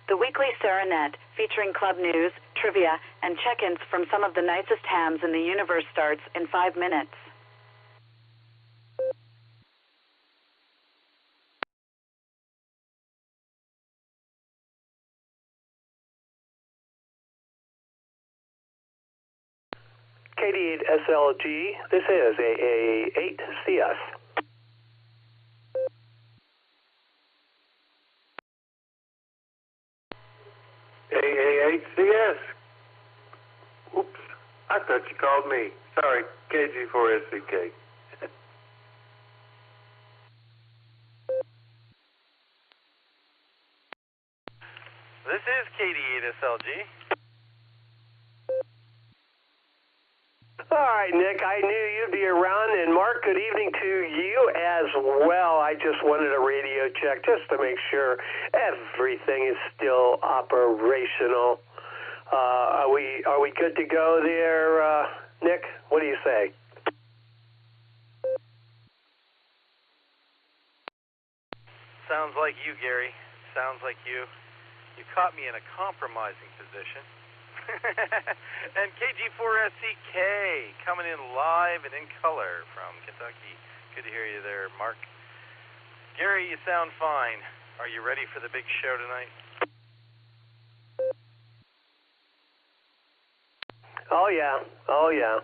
the weekly Serenet featuring club news, trivia, and check-ins from some of the nicest hams in the universe starts in 5 minutes. KD8SLG, this is AA8CS. AA8CS. Oops, I thought you called me. Sorry, KG4SCK. This is KD8SLG. All right, Nick, I knew you'd be around, and Mark, good evening to you as well. I just wanted a radio check just to make sure everything is still operational. Are we good to go there, Nick? What do you say? Sounds like you, Gary. Sounds like you. You caught me in a compromising position. And KG4SCK coming in live and in color from Kentucky. Good to hear you there, Mark. Gary, you sound fine. Are you ready for the big show tonight? Oh, yeah. Oh, yeah.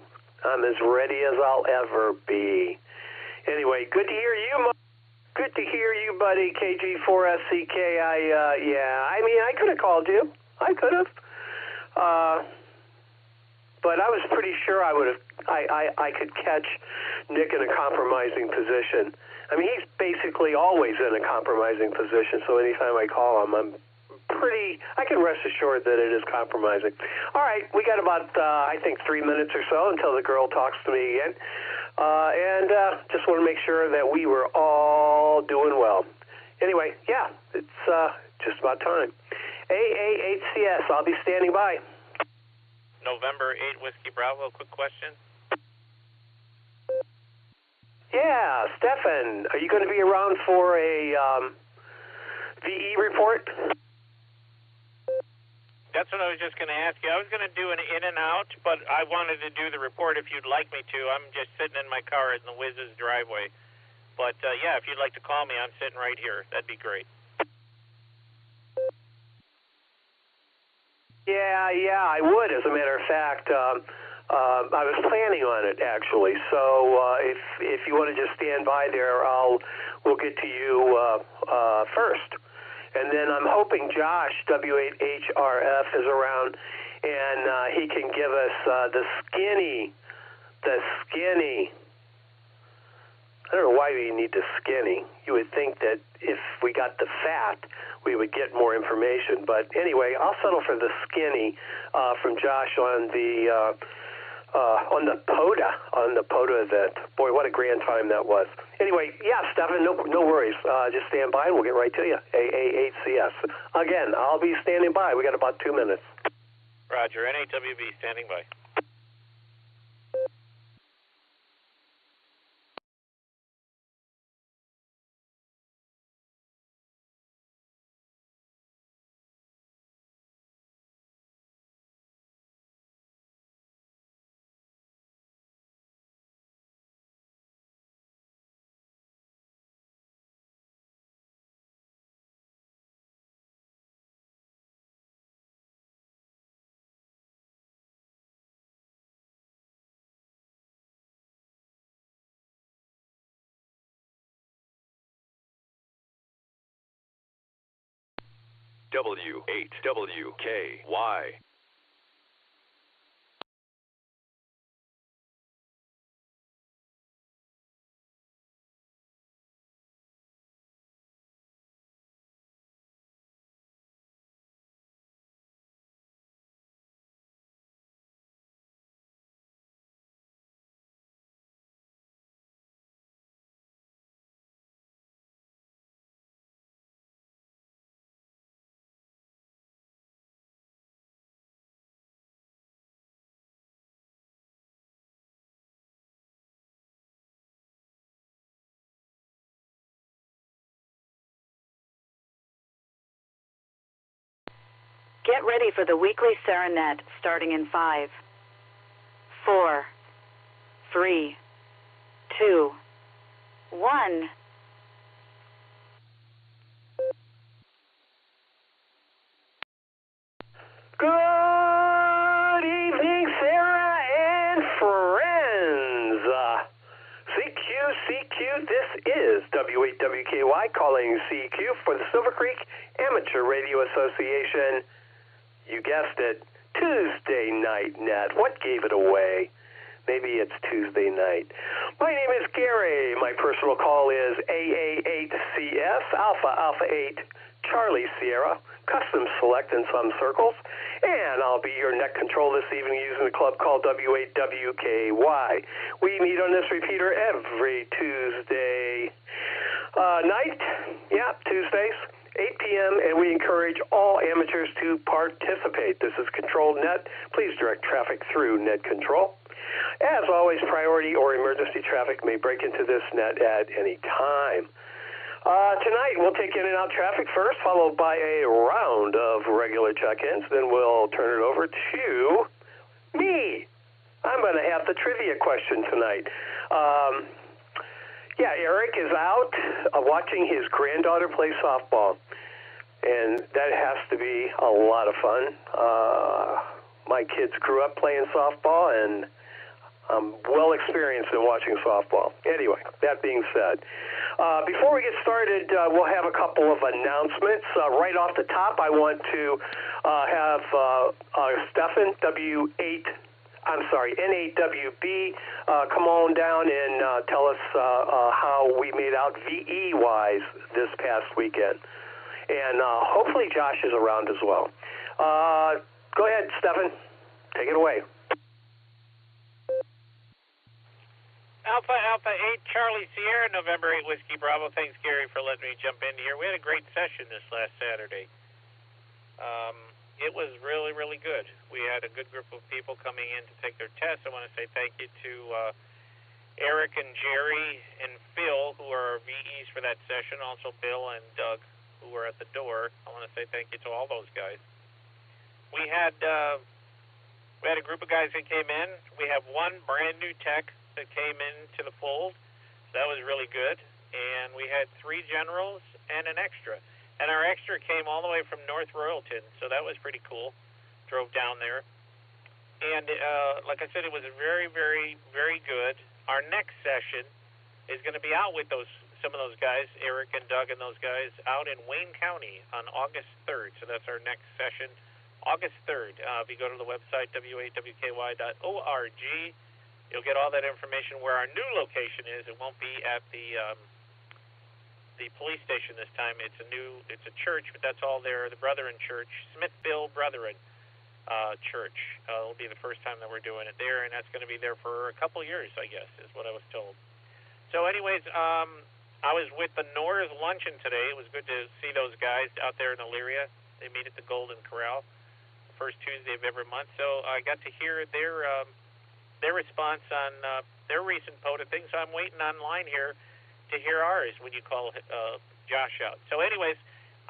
I'm as ready as I'll ever be. Anyway, good to hear you, Mark. Good to hear you, buddy, KG4SCK. I mean, I could have called you. I could have. But I was pretty sure I could catch Nick in a compromising position. I mean, he's basically always in a compromising position, so anytime I call him, I can rest assured that it is compromising. All right, we got about, I think, 3 minutes or so until the girl talks to me again. And just want to make sure that we were all doing well. Anyway, yeah, it's just about time. AA8CS, I'll be standing by. November 8 Whiskey Bravo, quick question. Yeah, Stefan, are you going to be around for a VE report? That's what I was just going to ask you. I was going to do an in and out, but I wanted to do the report if you'd like me to. I'm just sitting in my car in the Wiz's driveway. But, yeah, if you'd like to call me, I'm sitting right here. That'd be great. Yeah, I would. As a matter of fact, I was planning on it actually. So if you want to just stand by there, we'll get to you first, and then I'm hoping Josh W8HRF is around, and he can give us the skinny. I don't know why we need the skinny. You would think that if we got the fat, we would get more information. But anyway, I'll settle for the skinny from Josh on the POTA event. Boy, what a grand time that was. Anyway, yeah, Stefan, no worries. Just stand by and we'll get right to you. AA8CS. Again, I'll be standing by. We got about 2 minutes. Roger. NAWB standing by. W8WKY. Get ready for the weekly Serenet starting in 5, 4, 3, 2, 1. Good evening, Sarah and friends. CQ, this is W8WKY calling CQ for the Silvercreek Amateur Radio Association. You guessed it, Tuesday Night Net. What gave it away? Maybe it's Tuesday night. My name is Gary. My personal call is AA8CS, Alpha 8, Charlie Sierra, custom select in some circles, and I'll be your net control this evening using the club called W8WKY. We meet on this repeater every Tuesday night. Yeah, Tuesdays, 8 p.m., and we encourage all amateurs to participate. This is Controlled Net. Please direct traffic through net control. As always, priority or emergency traffic may break into this net at any time. Tonight, we'll take in and out traffic first, followed by a round of regular check-ins. Then we'll turn it over to me. I'm going to have the trivia question tonight. Eric is out watching his granddaughter play softball, and that has to be a lot of fun. My kids grew up playing softball, and I'm well experienced in watching softball. Anyway, that being said, before we get started, we'll have a couple of announcements. Right off the top, I want to have Stefan, N8WB, come on down and tell us how we made out VE-wise this past weekend. And hopefully Josh is around as well. Go ahead, Stefan. Take it away. Alpha 8, Charlie Sierra, November 8, Whiskey Bravo. Thanks, Gary, for letting me jump in here. We had a great session this last Saturday. It was really, really good. We had a good group of people coming in to take their tests. I want to say thank you to Eric and Jerry and Phil, who are our VEs for that session, also Bill and Doug, who were at the door. I want to say thank you to all those guys. We had a group of guys that came in. We have one brand new tech that came into the fold. So that was really good. And we had 3 generals and an extra. And our extra came all the way from North Royalton, so that was pretty cool. Drove down there. And like I said, it was very, very, very good. Our next session is going to be out with some of those guys, Eric and Doug and those guys, out in Wayne County on August 3rd. So that's our next session, August 3rd. If you go to the website, w8wky.org, you'll get all that information where our new location is. It won't be at the police station this time. It's a church, but that's all there. The Brethren Church, Smithville Brethren Church. It'll be the first time that we're doing it there, and that's going to be there for a couple years, I guess, is what I was told. So anyways, I was with the Nor's Luncheon today. It was good to see those guys out there in Elyria. They meet at the Golden Corral, the first Tuesday of every month. So I got to hear their response on their recent POTA thing. So I'm waiting online here to hear ours when you call Josh out. So anyways,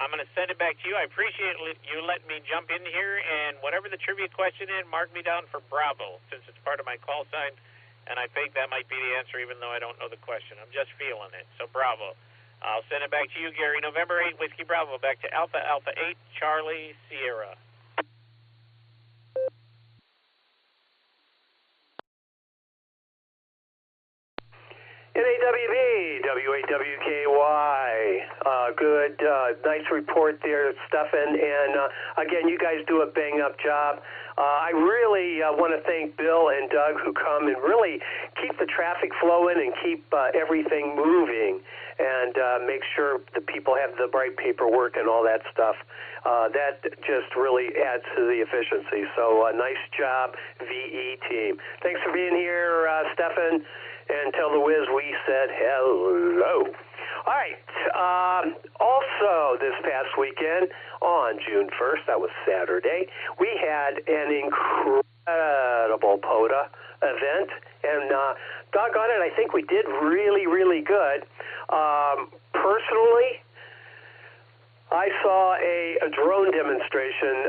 I'm going to send it back to you. I appreciate you letting me jump in here, and whatever the trivia question is, mark me down for Bravo, since it's part of my call sign, and I think that might be the answer, even though I don't know the question. I'm just feeling it. So Bravo. I'll send it back to you, Gary. November 8, Whiskey Bravo, back to Alpha 8, Charlie Sierra. NAWB, W8WKY. Good, nice report there, Stefan. And again, you guys do a bang-up job. I really want to thank Bill and Doug, who come and really keep the traffic flowing and keep everything moving, and make sure the people have the right paperwork and all that stuff. That just really adds to the efficiency. So nice job, VE team. Thanks for being here, Stefan. And tell the whiz we said hello. All right. Also, this past weekend, on June 1st, that was Saturday, we had an incredible POTA event. And doggone it, I think we did really, really good. Personally, I saw a a drone demonstration.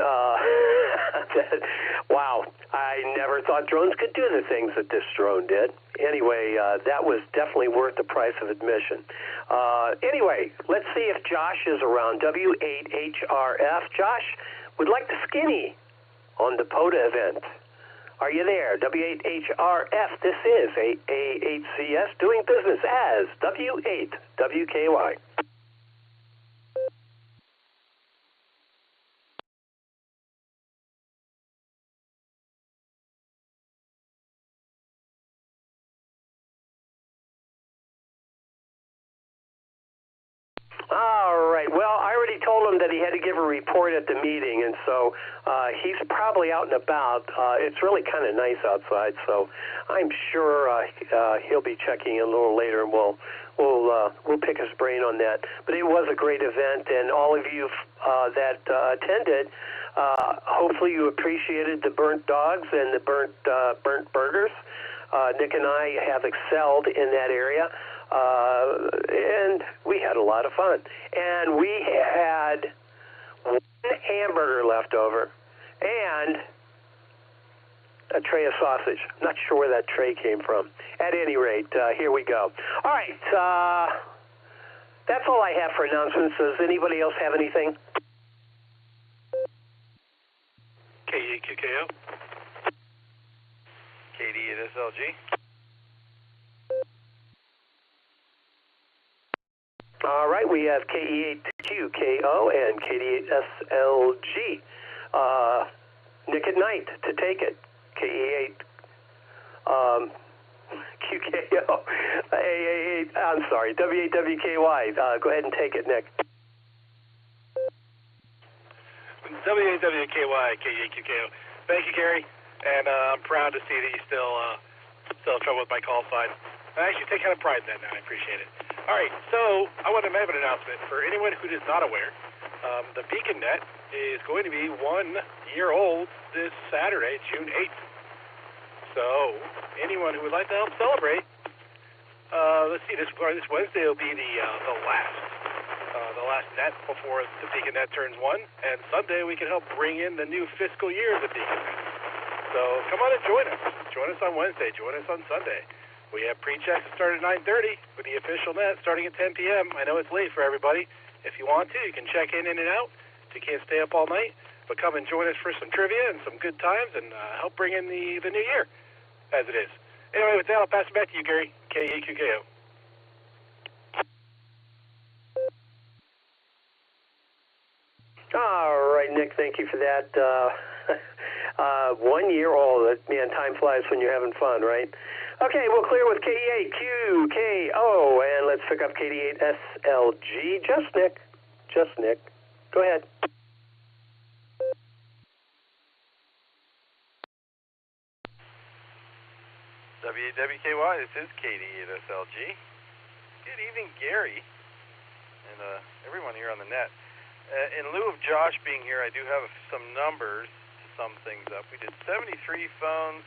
Wow, I never thought drones could do the things that this drone did. Anyway, that was definitely worth the price of admission. Anyway, let's see if Josh is around. W8HRF. Josh would like to skinny on the POTA event. Are you there? W8HRF. This is AHCS doing business as W8WKY. All right. Well, I already told him that he had to give a report at the meeting, and so he's probably out and about. It's really kind of nice outside, so I'm sure he'll be checking in a little later, and we'll pick his brain on that. But it was a great event, and all of you that attended, hopefully you appreciated the burnt dogs and the burnt burgers. Nick and I have excelled in that area. And we had a lot of fun. And we had one hamburger left over and a tray of sausage. Not sure where that tray came from. At any rate, here we go. All right, that's all I have for announcements. Does anybody else have anything? KEQKO. KD8SLG. All right, we have KE8QKO and KD8SLG. Nick at Night to take it. KE8 QKO. AA8, I'm sorry, W8WKY. Go ahead and take it, Nick. W8WKY, KE8QKO. Thank you, Gary. And I'm proud to see that you still have trouble with my call sign. I actually take kind of pride in that now. I appreciate it. All right, so I want to have an announcement for anyone who is not aware. The BeaconNet is going to be 1 year old this Saturday, June 8th. So anyone who would like to help celebrate, let's see, this Wednesday will be the last net before the BeaconNet turns 1, and Sunday we can help bring in the new fiscal year of the BeaconNet. So come on and join us. Join us on Wednesday. Join us on Sunday. We have pre-checks that start at 9:30 with the official net starting at 10 p.m. I know it's late for everybody. If you want to, you can check in and out. If you can't stay up all night, but come and join us for some trivia and some good times and help bring in the new year as it is. Anyway, with that, I'll pass it back to you, Gary. KEQKO. All right, Nick, thank you for that. 1 year old. Man, time flies when you're having fun, right? Okay, we'll clear with KE8QKO, and let's pick up KD8SLG. Just Nick. Go ahead. W8WKY, this is KD8SLG. Good evening, Gary, and everyone here on the net. In lieu of Josh being here, I do have some numbers to sum things up. We did 73 phones,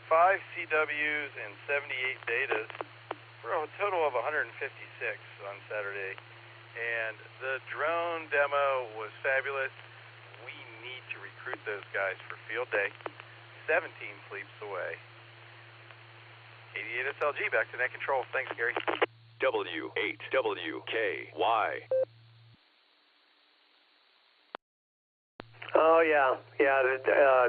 5 CWs, and 78 datas for a total of 156 on Saturday. And the drone demo was fabulous. We need to recruit those guys for field day. 17 sleeps away. 88 SLG, back to net control. Thanks, Gary. W8WKY. Oh, yeah,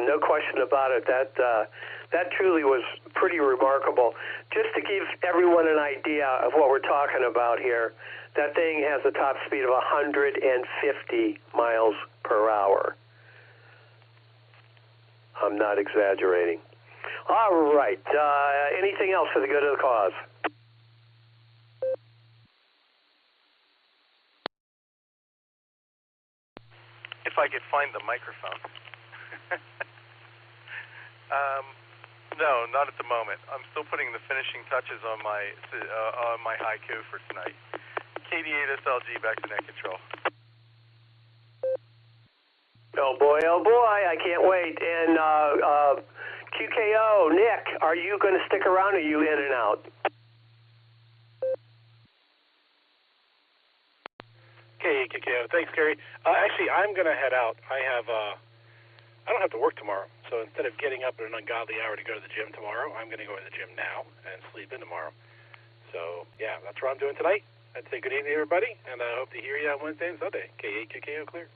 no question about it. That truly was pretty remarkable. Just to give everyone an idea of what we're talking about here, that thing has a top speed of 150 miles per hour. I'm not exaggerating. All right, anything else for the good of the cause? If I could find the microphone. No, not at the moment. I'm still putting the finishing touches on my haiku for tonight. KD8SLG, back to net control. Oh boy, I can't wait. And QKO, Nick, are you going to stick around or are you in and out? KKO. Thanks, Gary. Actually, I'm going to head out. I don't have to work tomorrow, so instead of getting up at an ungodly hour to go to the gym tomorrow, I'm going to go to the gym now and sleep in tomorrow. So, yeah, that's what I'm doing tonight. I'd say good evening, everybody, and I hope to hear you on Wednesday and Sunday. KKO clear.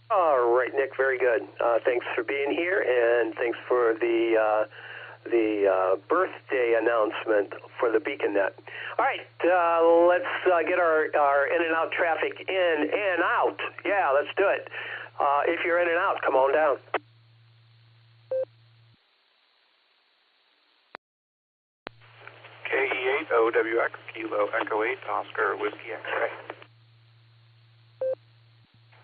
All right, Nick, very good. Thanks for being here, and thanks for the birthday announcement for the BeaconNet. All right, let's get our in and out traffic in and out. Yeah, let's do it. If you're in and out, come on down. KE8 OWX Kilo Echo 8 Oscar Whiskey X-Ray.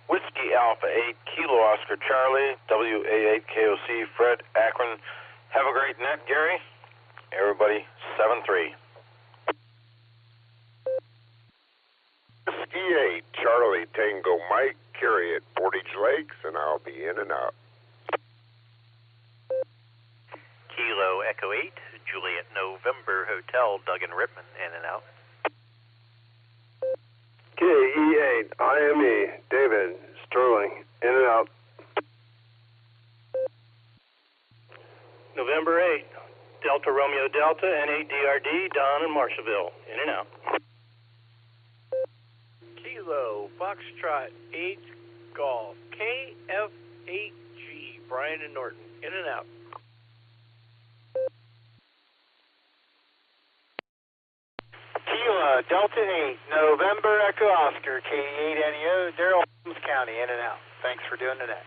Whiskey Alpha 8 Kilo Oscar Charlie WA8 KOC Fred Akron. Have a great net, Gary. Everybody, 7-3. Whiskey 8 Charlie Tango Mike Carry at Portage Lakes, and I'll be in and out. Kilo Echo 8 Juliet November Hotel Duggan Ripman, in and out. KE8 IME David Sterling, in and out. November 8, Delta Romeo Delta, N8 DRD, Don and Marshallville, in and out. Kilo Foxtrot 8 Golf, KF8G, Brian and Norton, in and out. Kilo Delta 8, November Echo Oscar, K8NEO, Darrell Holmes County, in and out. Thanks for doing the net.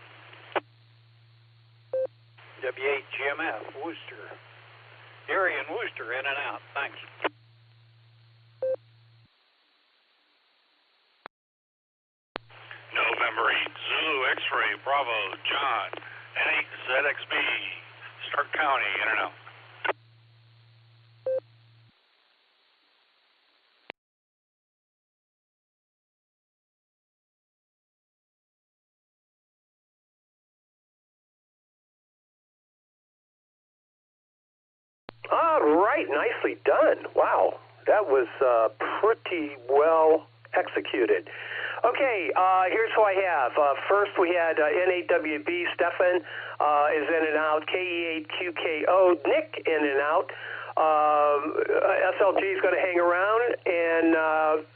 W8 GMF, Worcester. Gary and Worcester, in and out. Thanks. November 8, Zulu X-Ray Bravo John, N8 ZXB, Stark County, in and out. All right, nicely done. Wow, that was pretty well executed. Okay, here's who I have. First, we had N8WB, Stefan is in and out. KE8QKO, Nick in and out. SLG is going to hang around, and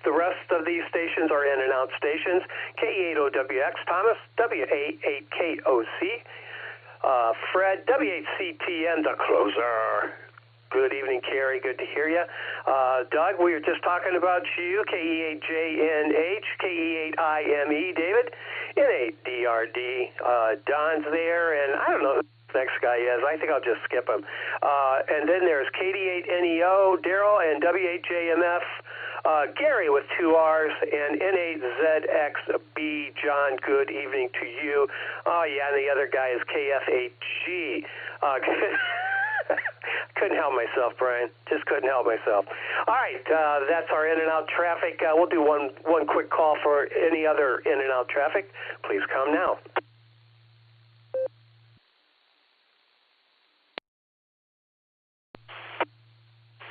the rest of these stations are in and out stations. KE8OWX, Thomas, WA8KOC, Fred, W8CTN, the closer. Good evening, Carrie. Good to hear you. Doug, we were just talking about you. KE8JNH, KE8IME, David, N8DRD. Don's there, and I don't know who the next guy is. I think I'll just skip him. And then there's KD8NEO, Daryl, and W8JMF, Gary with 2 R's, and N8ZXB, John. Good evening to you. Oh, yeah, and the other guy is KF8G. Couldn't help myself, Brian. Just couldn't help myself. All right, that's our in and out traffic. We'll do one quick call for any other in and out traffic. Please come now.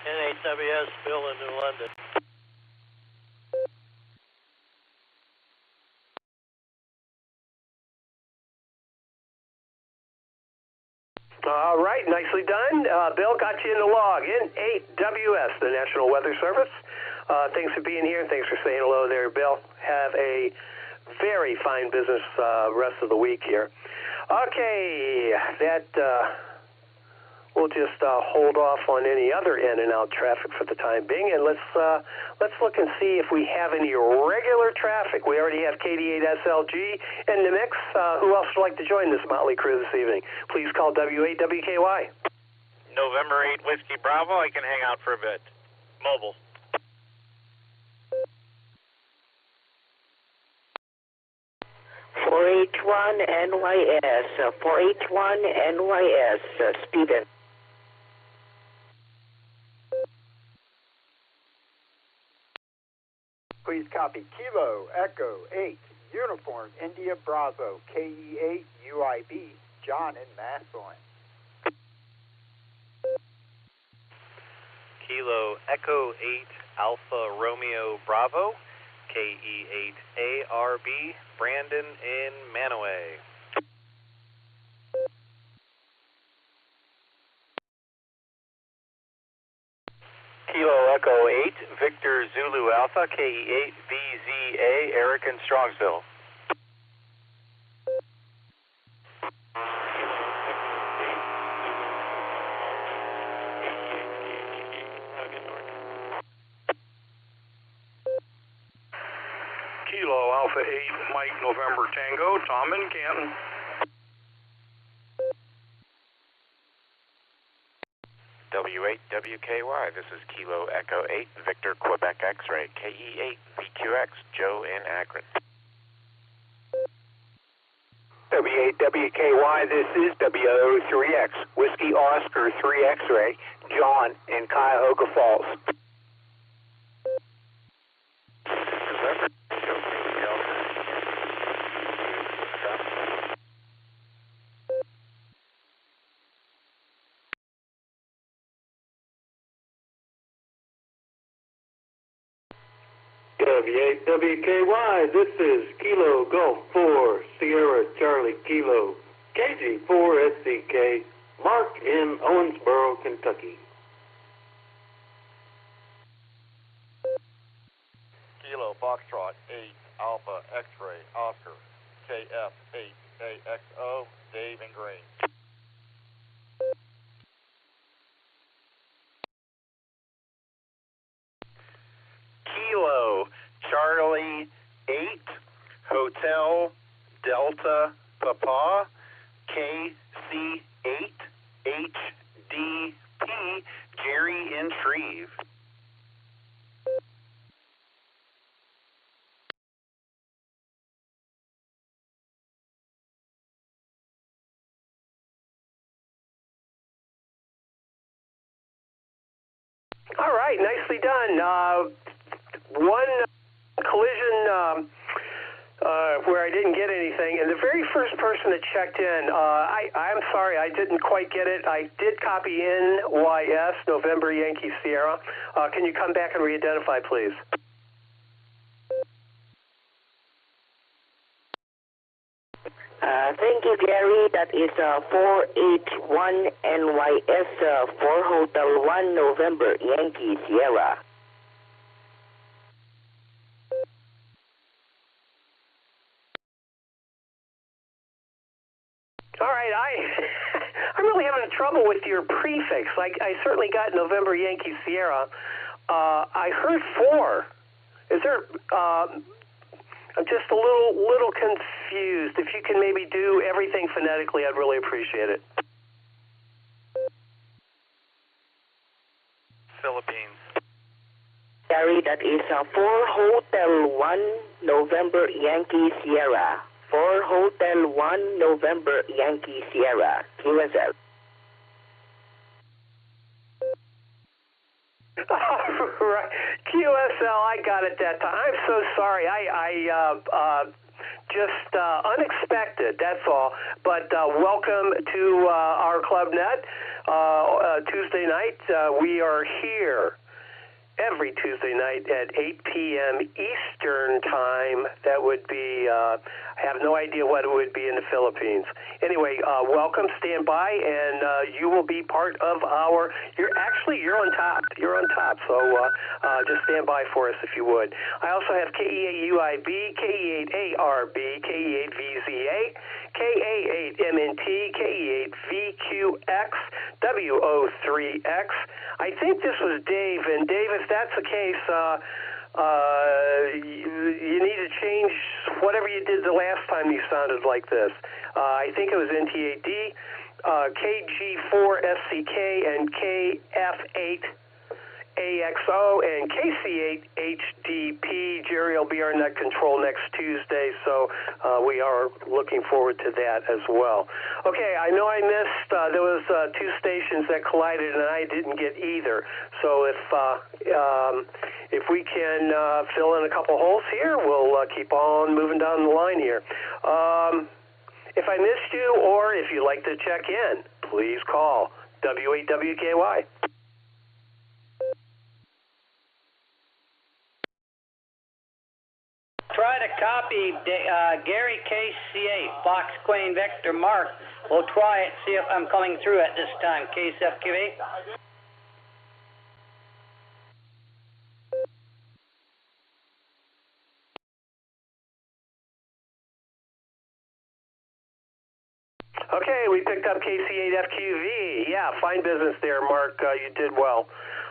N8WS, Bill in New London. All right, nicely done. Bill got you in the log. N8WS, the National Weather Service. Thanks for being here, and thanks for saying hello there, Bill. Have a very fine business rest of the week here. Okay, that we'll just hold off on any other in and out traffic for the time being, and let's look and see if we have any regular traffic. We already have KD8SLG in the mix. Who else would like to join this motley crew this evening? Please call W8WKY. November 8 Whiskey Bravo. I can hang out for a bit. Mobile. NYS, 481 NYS, Stephen. Please copy Kilo Echo 8 Uniform India Bravo KE8 UIB John in Massillon. Kilo Echo 8 Alpha Romeo Bravo, KE8ARB, Brandon in Manaway. Kilo Echo 8, Victor Zulu Alpha, KE8VZA, Eric in Strongsville. Kilo Alpha 8, Mike November Tango, Tom in Canton. W8WKY, this is Kilo Echo 8, Victor Quebec X-Ray, KE8 VQX, Joe in Akron. W8WKY, this is WO3X, Whiskey Oscar 3 X-Ray, John in Cuyahoga Falls. W8WKY, this is Kilo Golf 4, Sierra Charlie Kilo, KG4SCK, Mark in Owensboro, Kentucky. Kilo Foxtrot 8, Alpha X-Ray Oscar, KF8AXO, Dave in Green. Kilo Charlie 8 Hotel Delta Papa KC8 HDP Jerry in Shreve. All right, nicely done. One collision where I didn't get anything, and the very first person that checked in, I'm sorry, I didn't quite get it. I did copy NYS, November Yankee Sierra. Can you come back and re-identify, please? Thank you, Gary. That is 481 NYS 4 Hotel 1 November Yankee Sierra. All right, I'm really having trouble with your prefix. I certainly got November Yankee Sierra. I heard 4. Is there? I'm just a little confused. If you can maybe do everything phonetically, I'd really appreciate it. Philippines. Gary, that is 4 Hotel 1 November Yankee Sierra. 4 Hotel 1 November Yankee Sierra, QSL. Right. QSL, I got it that time. I'm so sorry. I just unexpected, that's all. But welcome to our ClubNet. Tuesday night, we are here every Tuesday night at 8 p.m. Eastern Time. That would be, I have no idea what it would be in the Philippines. Anyway, welcome, stand by, and you will be part of our, you're on top. You're on top, so just stand by for us if you would. I also have KE8UIB, KE8ARB, KE8VZA, KA8MNT, KE8VQX, WO3X. I think this was Dave, and Dave, if that's the case, you need to change whatever you did the last time you sounded like this. I think it was NTAD, KG4SCK, and KF8AXO, and KC8HDP. Jerry will be our net control next Tuesday, so we are looking forward to that as well. Okay, I know I missed, there was 2 stations that collided, and I didn't get either. So if we can fill in a couple holes here, we'll keep on moving down the line here. If I missed you, or if you'd like to check in, please call W8WKY. try to copy Gary KC8, Fox Queen Victor Mark. We'll try it, see if I'm coming through at this time. KSFQV. Okay, we picked up KC8FQV. Yeah, fine business there, Mark. You did well.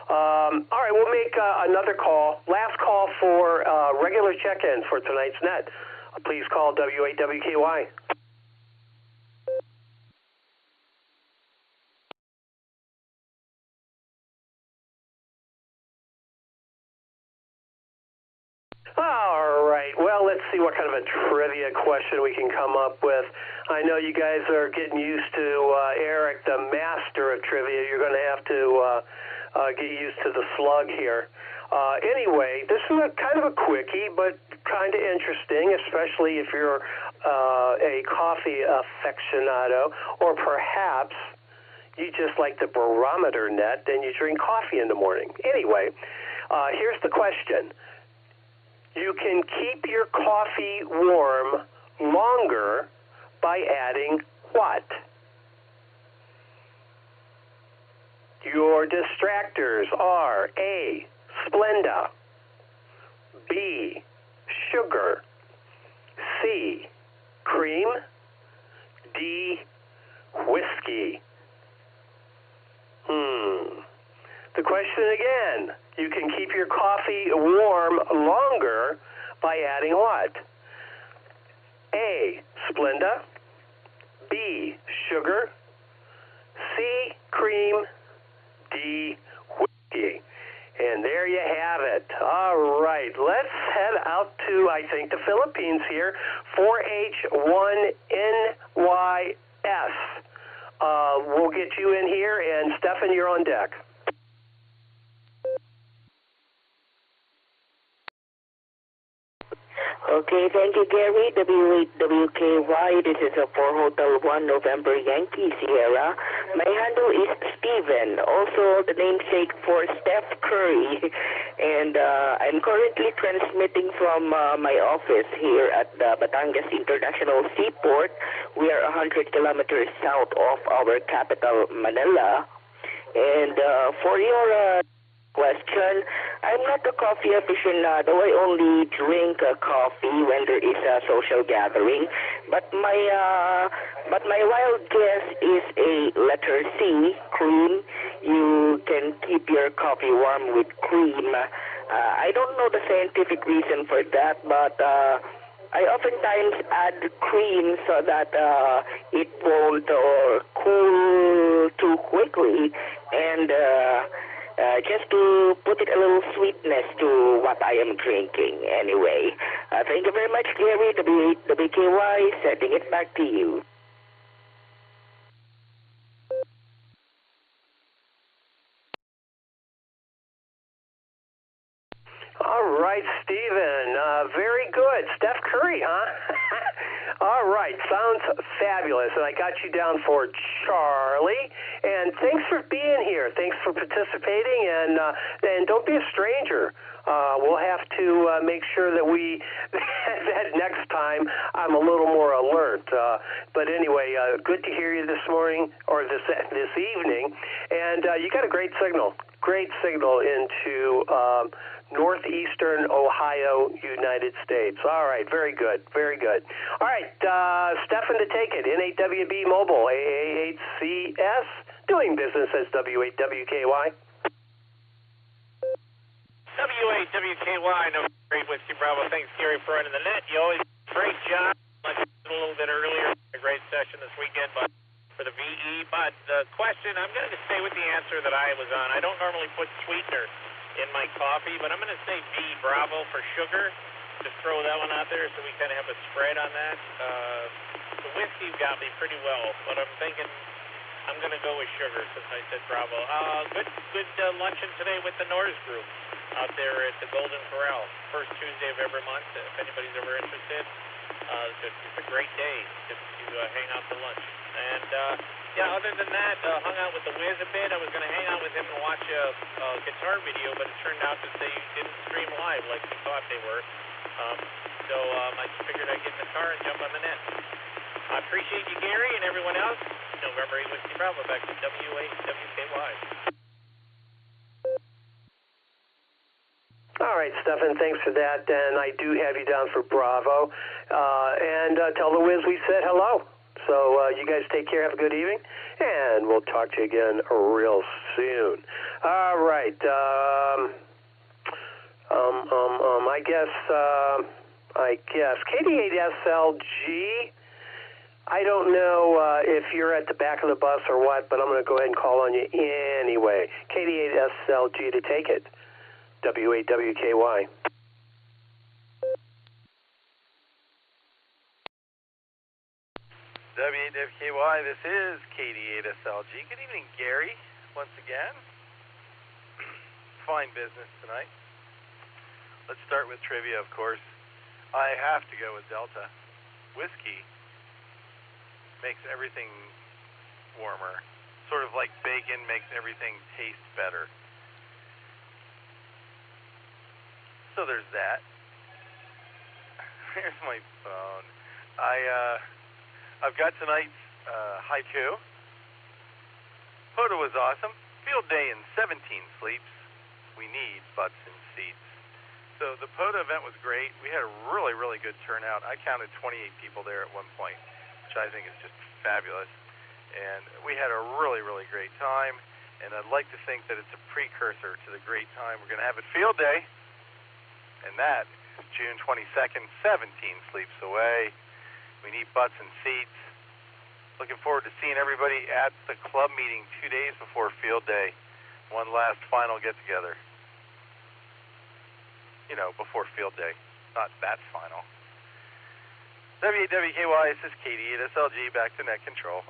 All right, we'll make another call. Last call for regular check-ins for tonight's net. Please call W8WKY. All right, well, let's see what kind of a trivia question we can come up with. I know you guys are getting used to Eric, the master of trivia. You're going to have to get used to the slug here. Anyway, this is kind of a quickie, but kind of interesting, especially if you're a coffee aficionado, or perhaps you just like the barometer net and you drink coffee in the morning. Anyway, here's the question. You can keep your coffee warm longer by adding what? Your distractors are A, Splenda, B, sugar, C, cream, D, whiskey. The question again. You can keep your coffee warm longer by adding what? A, Splenda, B, sugar, C, cream, D, whiskey. And there you have it. All right, let's head out to, I think, the Philippines here. 4H1NYS. We'll get you in here, and Stefan, you're on deck. Okay, thank you, Gary. W8WKY. This is a 4 Hotel 1 November Yankee Sierra. My handle is Steven, also the namesake for Steph Curry. And I'm currently transmitting from my office here at the Batangas International Seaport. We are 100 kilometers south of our capital, Manila. And for your question, I'm not a coffee aficionado. I only drink coffee when there is a social gathering. But my wild guess is a letter C, cream. You can keep your coffee warm with cream. I don't know the scientific reason for that, but I oftentimes add cream so that it won't cool too quickly, and just to put it a little sweetness to what I am drinking. Anyway, thank you very much, Gary. WKY, sending it back to you. All right, Steven. Very good. Steph Curry, huh? All right. Sounds fabulous. And I got you down for Charlie. And thanks for being here. Thanks for participating. And don't be a stranger. We'll have to make sure that that next time I'm a little more alert. But anyway, good to hear you this morning or this evening. And you got a great signal. Great signal into northeastern Ohio, United States. All right, very good, very good. All right, Stefan to take it, N8WB Mobile, AA8CS, doing business as W8WKY. W8WKY, no great with you, Bravo. Thanks, Gary, for running the net. You always great job. Like I said a little bit earlier, a great session this weekend, but for the VE. But the question, I'm going to stay with the answer that I was on. I don't normally put sweetener in my coffee, but I'm going to say V, Bravo, for sugar. Just throw that one out there so we kind of have a spread on that. The whiskey got me pretty well, but I'm thinking I'm going to go with sugar since I said Bravo. Good luncheon today with the Norse group out there at the Golden Corral. First Tuesday of every month, if anybody's ever interested. It's a great day just to hang out for lunch. And, yeah, other than that, hung out with the Wiz a bit. I was going to hang out with him and watch a guitar video, but it turned out that they didn't stream live like we thought they were. So I just figured I'd get in the car and jump on the net. I appreciate you, Gary, and everyone else. November 8 Whiskey Bravo, back to W8WKY. All right, Stefan, thanks for that. And I do have you down for Bravo. And tell the Wiz we said hello. So you guys take care, have a good evening, and we'll talk to you again real soon. All right. I guess KD8SLG. I don't know if you're at the back of the bus or what, but I'm going to go ahead and call on you anyway. KD8SLG to take it. W8WKY. W8WKY, this is KD8SLG. Good evening, Gary, once again. Fine business tonight. Let's start with trivia, of course. I have to go with Delta. Whiskey makes everything warmer. Sort of like bacon makes everything taste better. So there's that. Here's my phone. I've got tonight's haiku. Photo was awesome. Field day in 17 sleeps. We need butts in seats. So the POTA event was great. We had a really, really good turnout. I counted 28 people there at one point, which I think is just fabulous. And we had a really, really great time. And I'd like to think that it's a precursor to the great time we're going to have at Field Day. And that is June 22nd, 17 sleeps away. We need butts and seats. Looking forward to seeing everybody at the club meeting 2 days before Field Day. One last final get-together. You know, before Field Day. Not that final. W8WKY, this is KD8SLG, back to net control.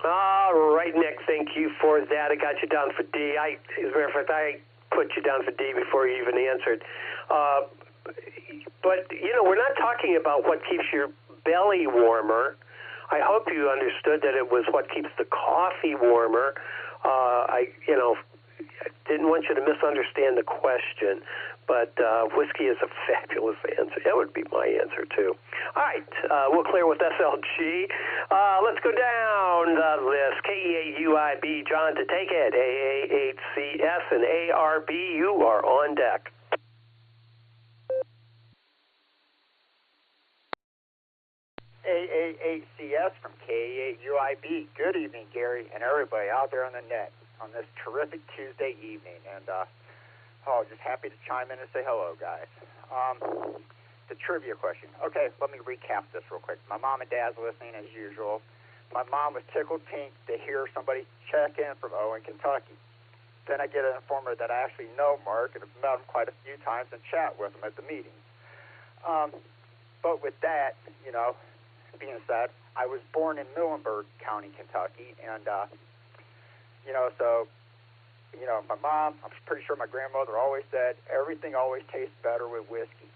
All right, Nick, thank you for that. I got you down for D. As a matter of fact, I put you down for D before you even answered. But, you know, we're not talking about what keeps your belly warmer. I hope you understood that it was what keeps the coffee warmer. I didn't want you to misunderstand the question, but whiskey is a fabulous answer. That would be my answer, too. All right, we'll clear with SLG. Let's go down the list. KE8UIB, John, to take it. AA8CS and ARB, you are on deck. AA8CS from KE8UIB. Good evening, Gary, and everybody out there on the net on this terrific Tuesday evening. And, just happy to chime in and say hello, guys. The trivia question. Okay, let me recap this real quick. My mom and dad's listening as usual. My mom was tickled pink to hear somebody check in from Owen, Kentucky. Then I get an informer that I actually know Mark and have met him quite a few times and chat with him at the meetings. But with that, being said, I was born in Muhlenberg County, Kentucky, and, my mom, I'm pretty sure my grandmother always said, everything always tastes better with whiskey.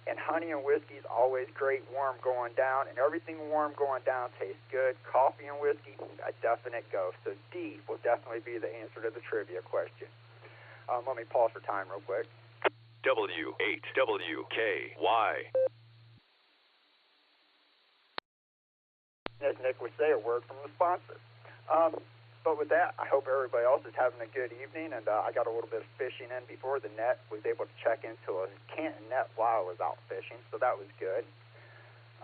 And honey and whiskey is always great warm going down, and everything warm going down tastes good. Coffee and whiskey, a definite go. So D will definitely be the answer to the trivia question. Let me pause for time real quick. W8WKY. As Nick would say, a word from the sponsor. But with that, I hope everybody else is having a good evening, and I got a little bit of fishing in before the net. Was able to check into a Canton net while I was out fishing, so that was good.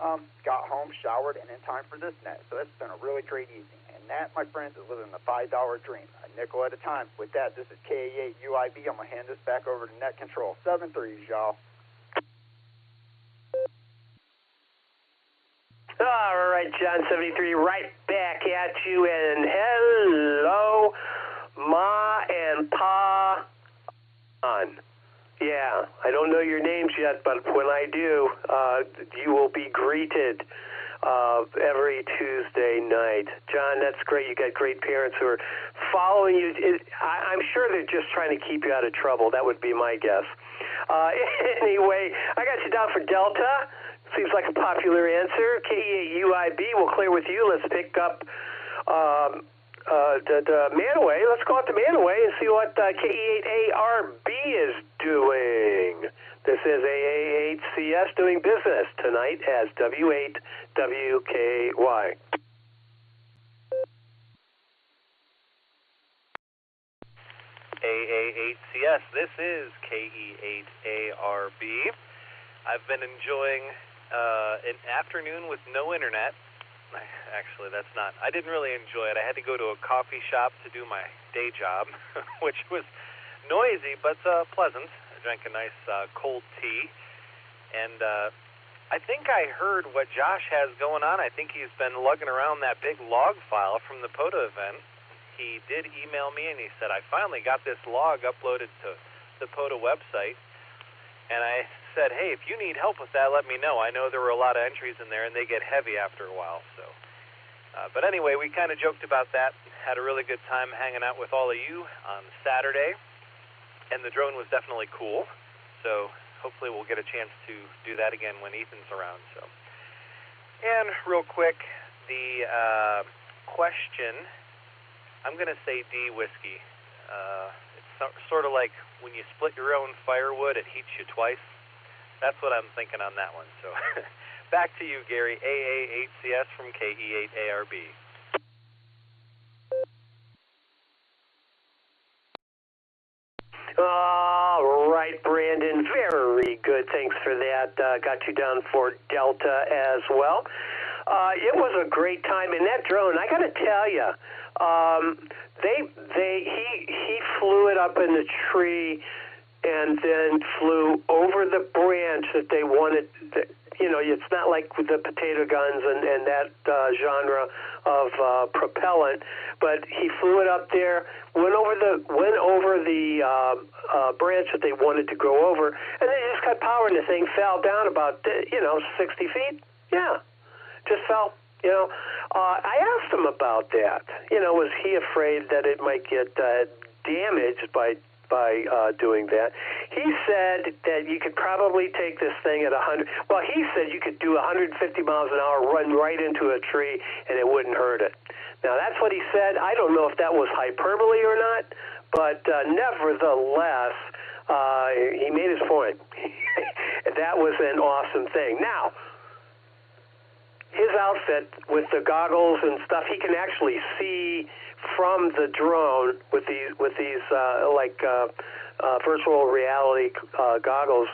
Got home, showered, and in time for this net. So it's been a really great evening. And that, my friends, is living the $5 dream, a nickel at a time. With that, this is KE8UIB. I'm going to hand this back over to net control. 7-3s, y'all. All right, John 73, right back at you, and hello, Ma and Pa. Yeah, I don't know your names yet, but when I do, you will be greeted every Tuesday night. John, that's great. You got great parents who are following you. I'm sure they're just trying to keep you out of trouble. That would be my guess. Anyway, I got you down for Delta. Seems like a popular answer. KE8UIB, we'll clear with you. Let's pick up Manaway. Let's go out to Manaway and see what KE8ARB is doing. This is AA8CS doing business tonight as W8WKY. AA8CS, this is KE8ARB. I've been enjoying an afternoon with no internet. Actually, that's not. I didn't really enjoy it. I had to go to a coffee shop to do my day job, which was noisy but pleasant. I drank a nice cold tea, and I think I heard what Josh has going on. I think he's been lugging around that big log file from the POTA event. He did email me, and he said, I finally got this log uploaded to the POTA website. And I said, hey, if you need help with that, let me know. I know there were a lot of entries in there, and they get heavy after a while. So, but anyway, we kind of joked about that. Had a really good time hanging out with all of you on Saturday, and the drone was definitely cool. So hopefully we'll get a chance to do that again when Ethan's around. So, and real quick, the question, I'm going to say D whiskey. It's sort of like when you split your own firewood, it heats you twice. That's what I'm thinking on that one. So back to you, Gary. AA8CS from KE8ARB. All right, Brandon. Very good. Thanks for that. Got you down for Delta as well. It was a great time in that drone. I got to tell you, he flew it up in the tree and then flew over the branch that they wanted. You know, it's not like with the potato guns and that genre of propellant, but he flew it up there, went over the branch that they wanted to go over, and then he just got power, and the thing fell down about 60 feet. Yeah, just fell. You know, I asked him about that. You know, was he afraid that it might get damaged by doing that? He said that you could probably take this thing at 100. Well, he said you could do 150 miles an hour, run right into a tree, and it wouldn't hurt it. Now, that's what he said. I don't know if that was hyperbole or not, but nevertheless, he made his point. That was an awesome thing. Now, his outfit with the goggles and stuff, he can actually see from the drone with these virtual reality goggles,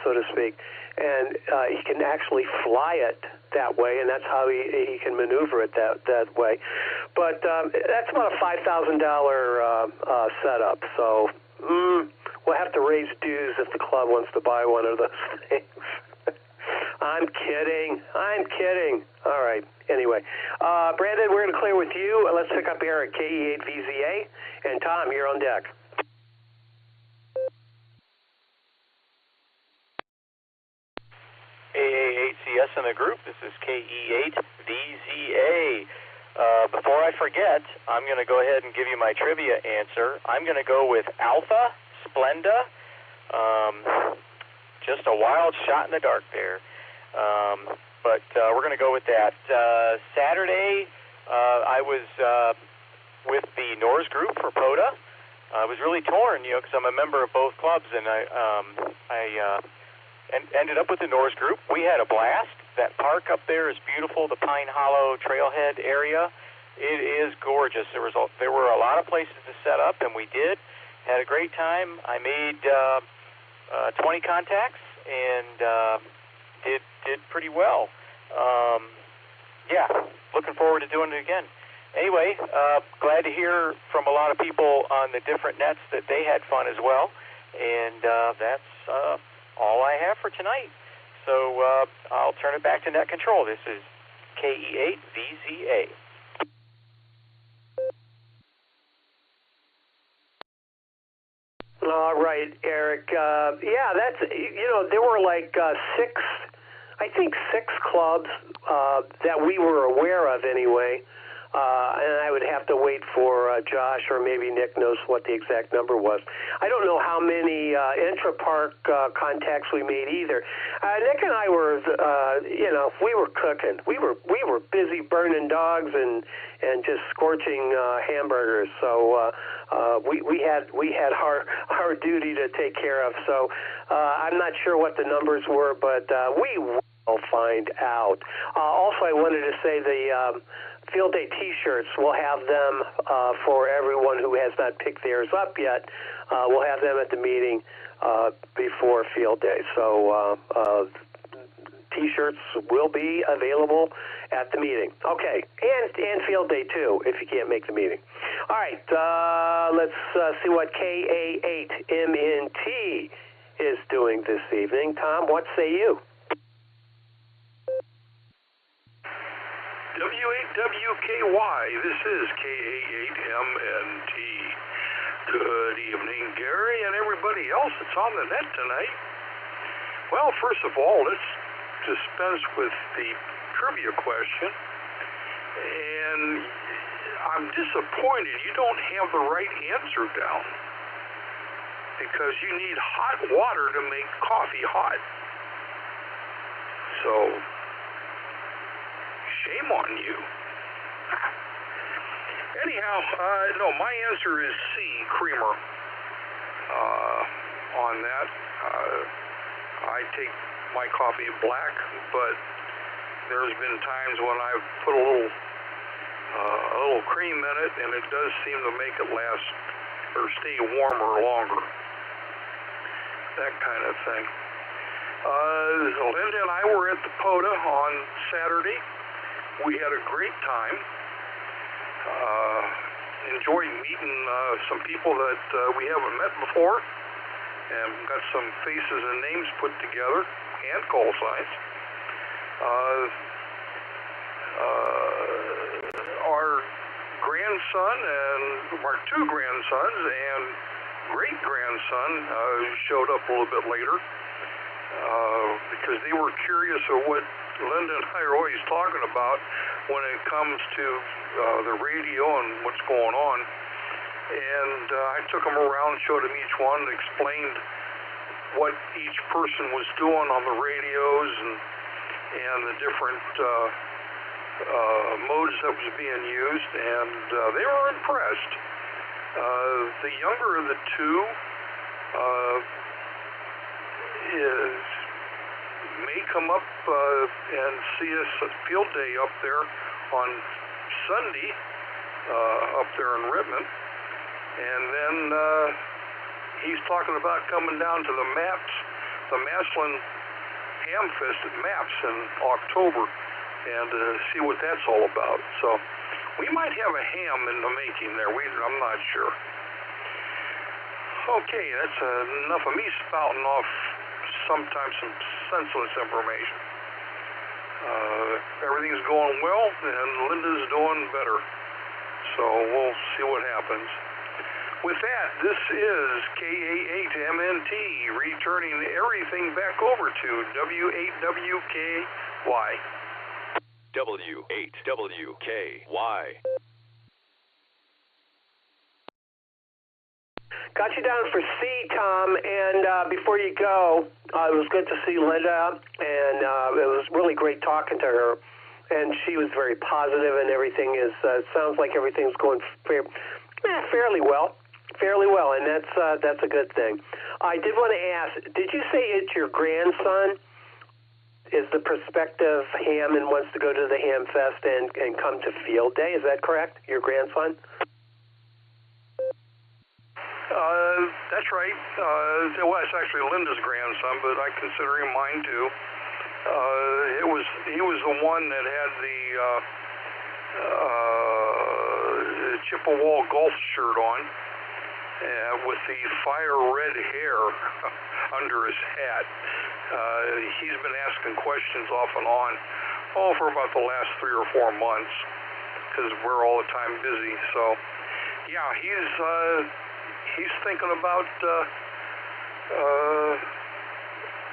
so to speak, and he can actually fly it that way, and that's how he can maneuver it that way. But that's about a $5,000 setup. So we'll have to raise dues if the club wants to buy one of those things. I'm kidding. All right. Anyway, Brandon, we're going to clear with you. Let's pick up here at KE8VZA. And Tom, you're on deck. AA8CS in the group. This is KE8VZA. Before I forget, I'm going to go ahead and give you my trivia answer. I'm going to go with Alpha Splenda. Just a wild shot in the dark there. But we're going to go with that. Saturday, I was with the Norse group for POTA. I was really torn, because I'm a member of both clubs, and I ended up with the Norse group. We had a blast. That park up there is beautiful, the Pine Hollow Trailhead area. It is gorgeous. There were a lot of places to set up, and we did. Had a great time. I made 20 contacts and did pretty well. Looking forward to doing it again. Anyway, glad to hear from a lot of people on the different nets that they had fun as well. And that's all I have for tonight. So I'll turn it back to Net Control. This is KE8VZA. All right, Eric. That's, there were like six clubs that we were aware of anyway, and I would have to wait for Josh or maybe Nick knows what the exact number was. I don't know how many intra-park contacts we made either. Nick and I were, we were cooking. We were busy burning dogs and just scorching hamburgers. So we had our duty to take care of. So I'm not sure what the numbers were, but we will find out. Also, I wanted to say the Field Day T-shirts, we'll have them for everyone who has not picked theirs up yet. We'll have them at the meeting before Field Day. So T-shirts will be available at the meeting. Okay, and Field Day too, if you can't make the meeting. All right, let's see what KA8MNT is doing this evening. Tom, what say you? W8WKY, this is KA8MNT. Good evening, Gary, and everybody else that's on the net tonight. Well, first of all, let's dispense with the trivia question. And I'm disappointed you don't have the right answer down, because you need hot water to make coffee hot. So, shame on you. Anyhow, no, my answer is C, creamer. On that, I take my coffee black, but there's been times when I've put a little cream in it, and it does seem to make it last or stay warmer longer. That kind of thing. Linda and I were at the POTA on Saturday. We had a great time. Enjoyed meeting some people that we haven't met before, and got some faces and names put together, and call signs. Our grandson and our two grandsons and great-grandson showed up a little bit later because they were curious of what Linda and I are always talking about when it comes to the radio and what's going on. And I took them around, showed them each one, explained what each person was doing on the radios and the different modes that was being used, and they were impressed. The younger of the two may come up and see us at Field Day up there on Sunday up there in Rittman, and then he's talking about coming down to the Maslin Ham Fest at MAPS in October, and see what that's all about. So we might have a ham in the making there. I'm not sure. Okay, that's enough of me spouting off sometimes some senseless information. Everything's going well, and Linda's doing better. So we'll see what happens. With that, this is KA8MNT, returning everything back over to W8WKY. W8WKY. Got you down for C, Tom, and before you go, it was good to see Linda, and it was really great talking to her, and she was very positive, and everything is, sounds like everything's going fairly well, and that's a good thing. I did want to ask, did you say it's your grandson is the prospective ham and wants to go to the Ham Fest and come to Field Day? Is that correct, your grandson? That's right. Well, it's actually Linda's grandson, but I consider him mine too. He was the one that had the Chippewa golf shirt on, with the fire red hair under his hat. He's been asking questions off and on, for about the last 3 or 4 months, because we're all the time busy. So, yeah, he's thinking about,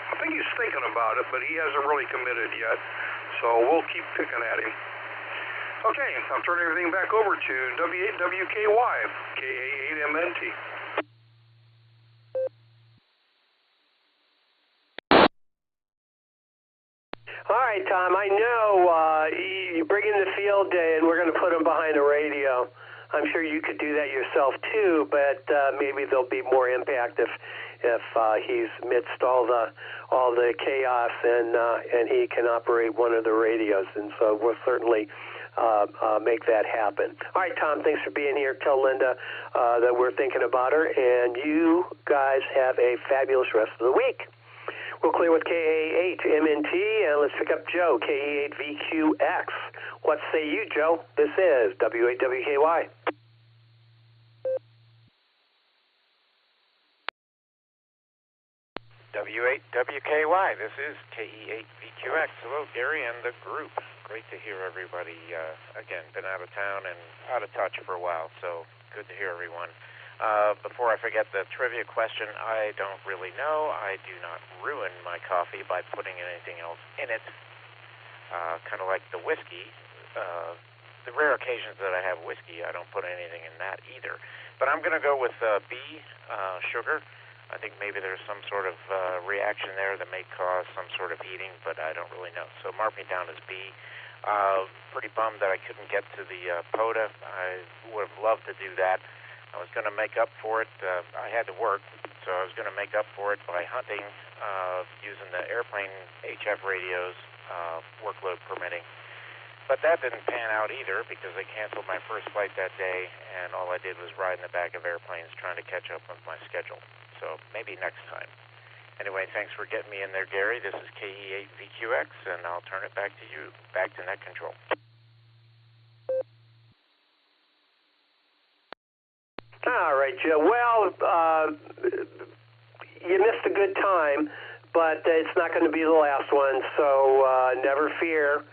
I think he's thinking about it, but he hasn't really committed yet. So we'll keep picking at him. Okay, I'll turn everything back over to W8WKY, KA8MNT. All right, Tom, I know you bring in the field day, and we're going to put him behind the radio. I'm sure you could do that yourself too, but maybe there'll be more impact if he's amidst all the chaos and he can operate one of the radios. And so we'll certainly make that happen. All right, Tom, thanks for being here. Tell Linda that we're thinking about her, and you guys have a fabulous rest of the week. We'll clear with KA8MNT, and let's pick up Joe, KA8VQX. What say you, Joe? This is W8WKY. W8WKY, this is KE8VQX. Hello, Gary and the group. Great to hear everybody. Again, been out of town and out of touch for a while, so good to hear everyone. Before I forget the trivia question, I don't really know. I do not ruin my coffee by putting anything else in it. Kind of like the whiskey. The rare occasions that I have whiskey, I don't put anything in that either. But I'm going to go with B, sugar. I think maybe there's some sort of reaction there that may cause some sort of heating, but I don't really know. So mark me down as B. Pretty bummed that I couldn't get to the POTA. I would have loved to do that. I was going to make up for it. I had to work, so I was going to make up for it by hunting, using the airplane HF radios, workload permitting. But that didn't pan out either because they canceled my first flight that day, and all I did was ride in the back of airplanes trying to catch up with my schedule. So maybe next time. Anyway, thanks for getting me in there, Gary. This is KE8VQX, and I'll turn it back to you, back to net control. All right, Joe. Well, you missed a good time, but it's not going to be the last one, so never fear.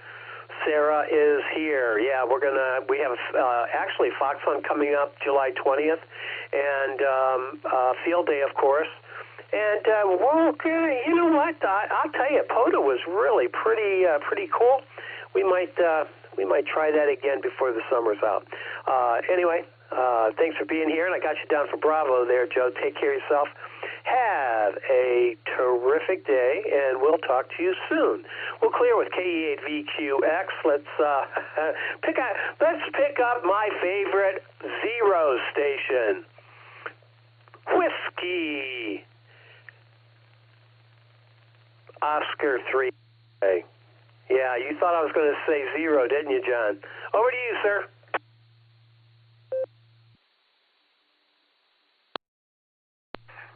Sarah is here. Yeah, we have actually Fox Hunt coming up July 20th, and Field Day, of course. And you know what? I'll tell you, POTA was really pretty cool. We might try that again before the summer's out. Anyway. Thanks for being here, and I got you down for Bravo there, Joe. Take care of yourself. Have a terrific day, and we'll talk to you soon. We'll clear with KE8VQX. Let's pick up my favorite zero station, Whiskey Oscar 3. Yeah, you thought I was going to say zero, didn't you, John? Over to you, sir.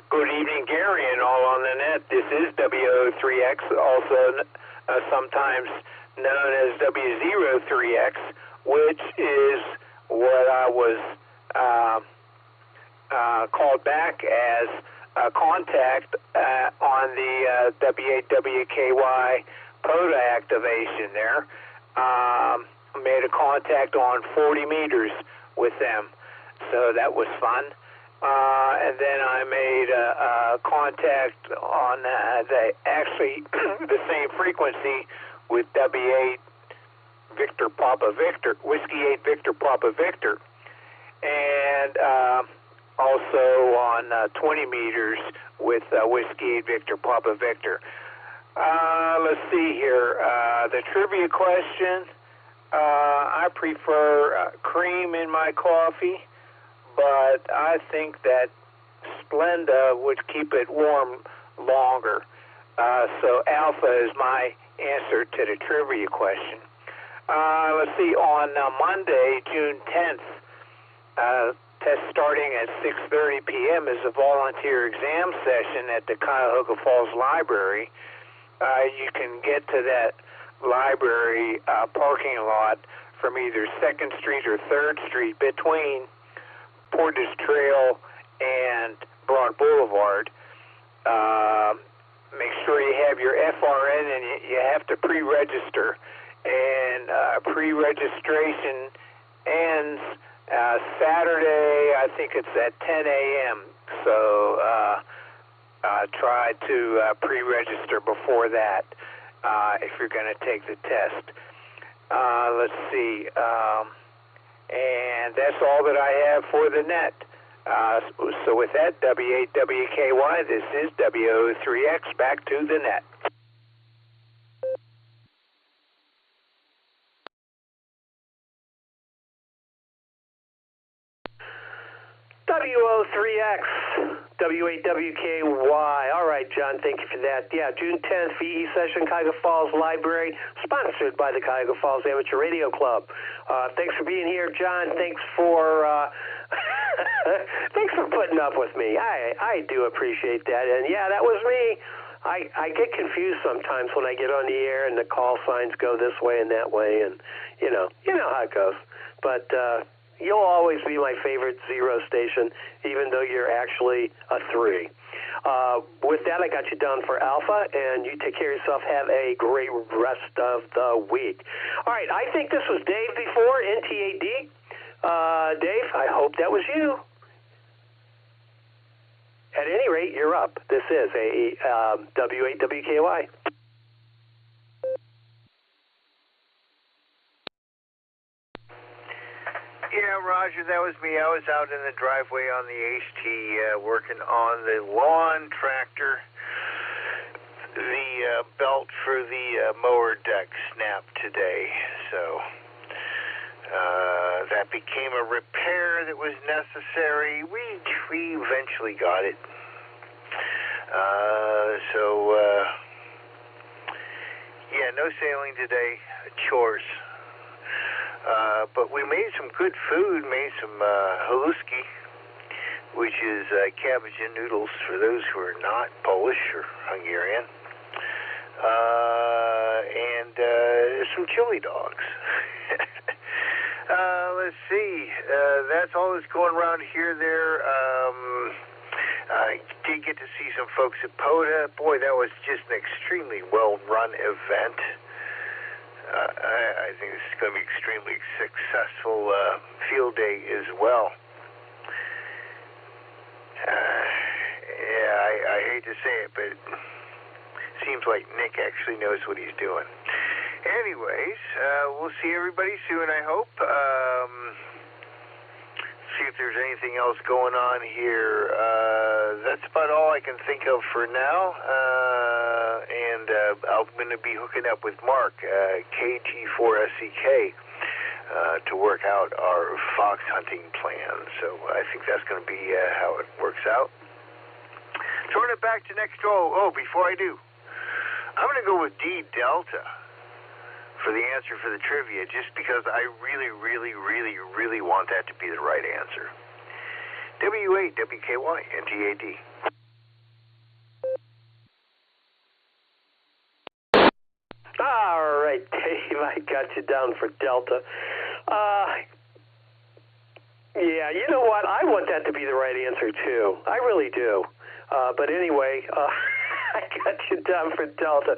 Good evening, Gary, and all on the net. This is W03X, also sometimes known as W03X, which is what I was called back as a contact on the W8WKY POTA activation there. Made a contact on 40 meters with them, so that was fun. And then I made a contact on the same frequency with W8 Victor Papa Victor, Whiskey 8 Victor Papa Victor, and also on 20 meters with Whiskey 8 Victor Papa Victor. Let's see here. The trivia question, I prefer cream in my coffee, but I think that Splenda would keep it warm longer. So alpha is my answer to the trivia question. Let's see, on Monday, June 10th, test starting at 6:30 p.m. is a volunteer exam session at the Cuyahoga Falls Library. You can get to that library parking lot from either 2nd Street or 3rd Street between Portage Trail and Broad Boulevard. Make sure you have your FRN, and you have to pre-register. And pre-registration ends Saturday, I think it's at 10 a.m. So try to pre-register before that if you're going to take the test. Let's see. And that's all that I have for the net. So with that, W8WKY, this is WO3X, back to the net. WO3X, W8WKY. All right, John, thank you for that. Yeah, June 10th, VE session, Cuyahoga Falls Library, sponsored by the Cuyahoga Falls Amateur Radio Club. Thanks for being here, John. Thanks for thanks for putting up with me. I do appreciate that. And yeah, that was me. I get confused sometimes when I get on the air and the call signs go this way and that way, and you know how it goes. But you'll always be my favorite zero station, even though you're actually a 3. With that, I got you down for Alpha, and you take care of yourself. Have a great rest of the week. All right, I think this was Dave before, NTAD. Dave, I hope that was you. At any rate, you're up. This is a W8WKY. Yeah, Roger, that was me. I was out in the driveway on the HT working on the lawn tractor. The belt for the mower deck snapped today, so that became a repair that was necessary. We eventually got it. Yeah, no sailing today. Chores. But we made some good food, made some haluski, which is cabbage and noodles for those who are not Polish or Hungarian, and some chili dogs. Let's see, that's all that's going around here there. I did get to see some folks at POTA. Boy, that was just an extremely well-run event. I think this is going to be extremely successful field day as well. Yeah, I hate to say it, but it seems like Nick actually knows what he's doing. Anyways, we'll see everybody soon, I hope. See if there's anything else going on here. That's about all I can think of for now. And I'm going to be hooking up with Mark, KG4SCK, to work out our fox hunting plan. So I think that's going to be how it works out. Turn it back to next. Before I do, I'm going to go with D Delta for the answer for the trivia, just because I really, really, really, really want that to be the right answer. W8WKY NTAD. All right, Dave, I got you down for Delta. Yeah, you know what? I want that to be the right answer, too. I really do. But anyway, I got you down for Delta.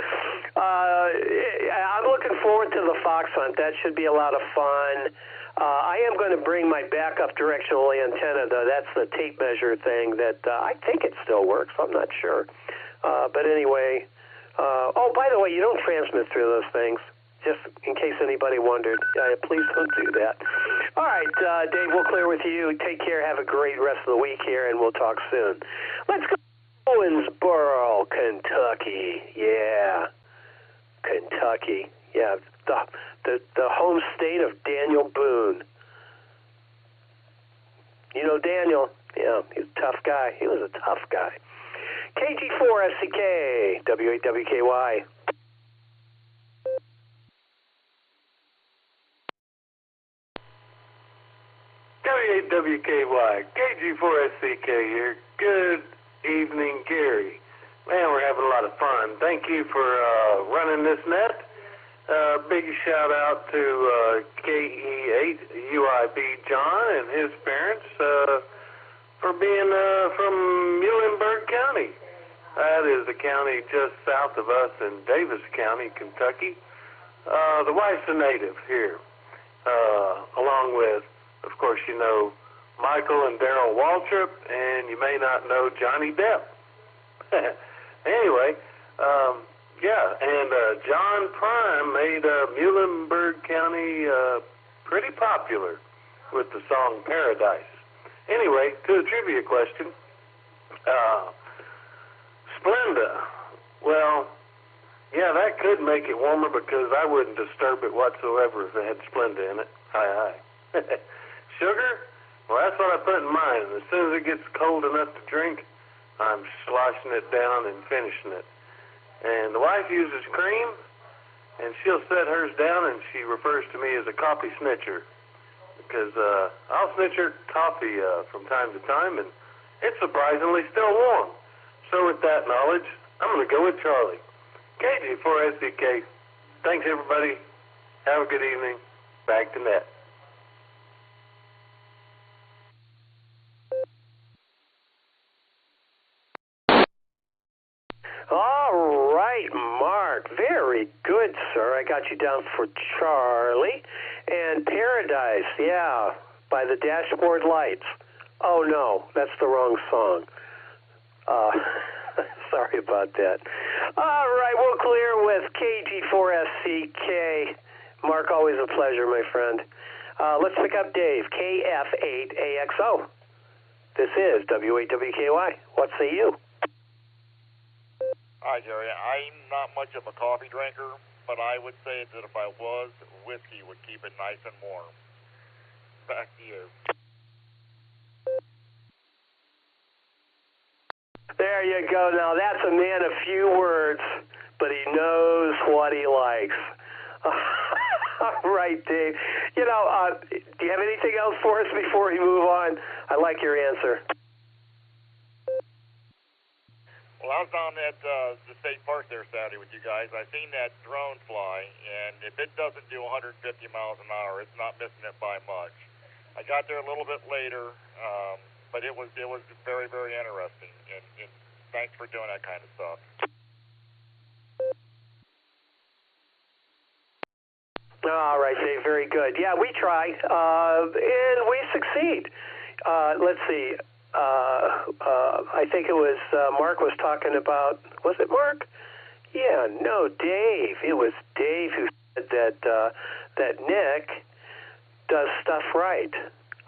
I'm looking forward to the fox hunt. That should be a lot of fun. I am going to bring my backup directional antenna, though. That's the tape measure thing that I think it still works. I'm not sure. But anyway, by the way, you don't transmit through those things, just in case anybody wondered. Please don't do that. All right, Dave, we'll clear with you. Take care. Have a great rest of the week here, and we'll talk soon. Let's go. Owensboro, Kentucky. Yeah, Kentucky. Yeah, the home state of Daniel Boone. You know Daniel? Yeah, he's a tough guy. He was a tough guy. KG4SCK, W8WKY. W8WKY, KG4SCK here. Good evening, Gary. Man, we're having a lot of fun. Thank you for running this net. Big shout out to KE8UIB John and his parents for being from Muhlenberg County. That is a county just south of us in Davis County, Kentucky. The wife's a native here, along with, of course, you know, Michael and Daryl Waltrip, and you may not know Johnny Depp. Anyway, Yeah, and John Prime made Muhlenberg County pretty popular with the song Paradise. Anyway, to the trivia question, Splenda, well, yeah, that could make it warmer because I wouldn't disturb it whatsoever if it had Splenda in it. Hi. Sugar, well, that's what I put in mine. As soon as it gets cold enough to drink, I'm sloshing it down and finishing it. And the wife uses cream, and she'll set hers down, and she refers to me as a coffee snitcher because I'll snitch her coffee from time to time, and it's surprisingly still warm. So with that knowledge, I'm going to go with Charlie. KG4SDK. Thanks, everybody. Have a good evening. Back to net. All right, Mark. Very good, sir. I got you down for Charlie. And Paradise, yeah, by the Dashboard Lights. Oh, no, that's the wrong song. Sorry about that. All right, we'll clear with KG4SCK. Mark, always a pleasure, my friend. Let's pick up Dave, KF8AXO. This is W8WKY. What say you? Hi, Gary. I'm not much of a coffee drinker, but I would say that if I was, whiskey would keep it nice and warm. Back to you. There you go. Now, that's a man of few words, but he knows what he likes. All right, Dave. You know, do you have anything else for us before we move on? I like your answer. Well, I was down at the state park there Saturday with you guys. I seen that drone fly, and if it doesn't do 150 miles an hour, it's not missing it by much. I got there a little bit later, but it was very, very interesting, and thanks for doing that kind of stuff. All right, Dave, very good. Yeah, we try, and we succeed. Let's see. I think it was Mark was talking about, was it Mark? Yeah, no, Dave. It was Dave who said that Nick does stuff right.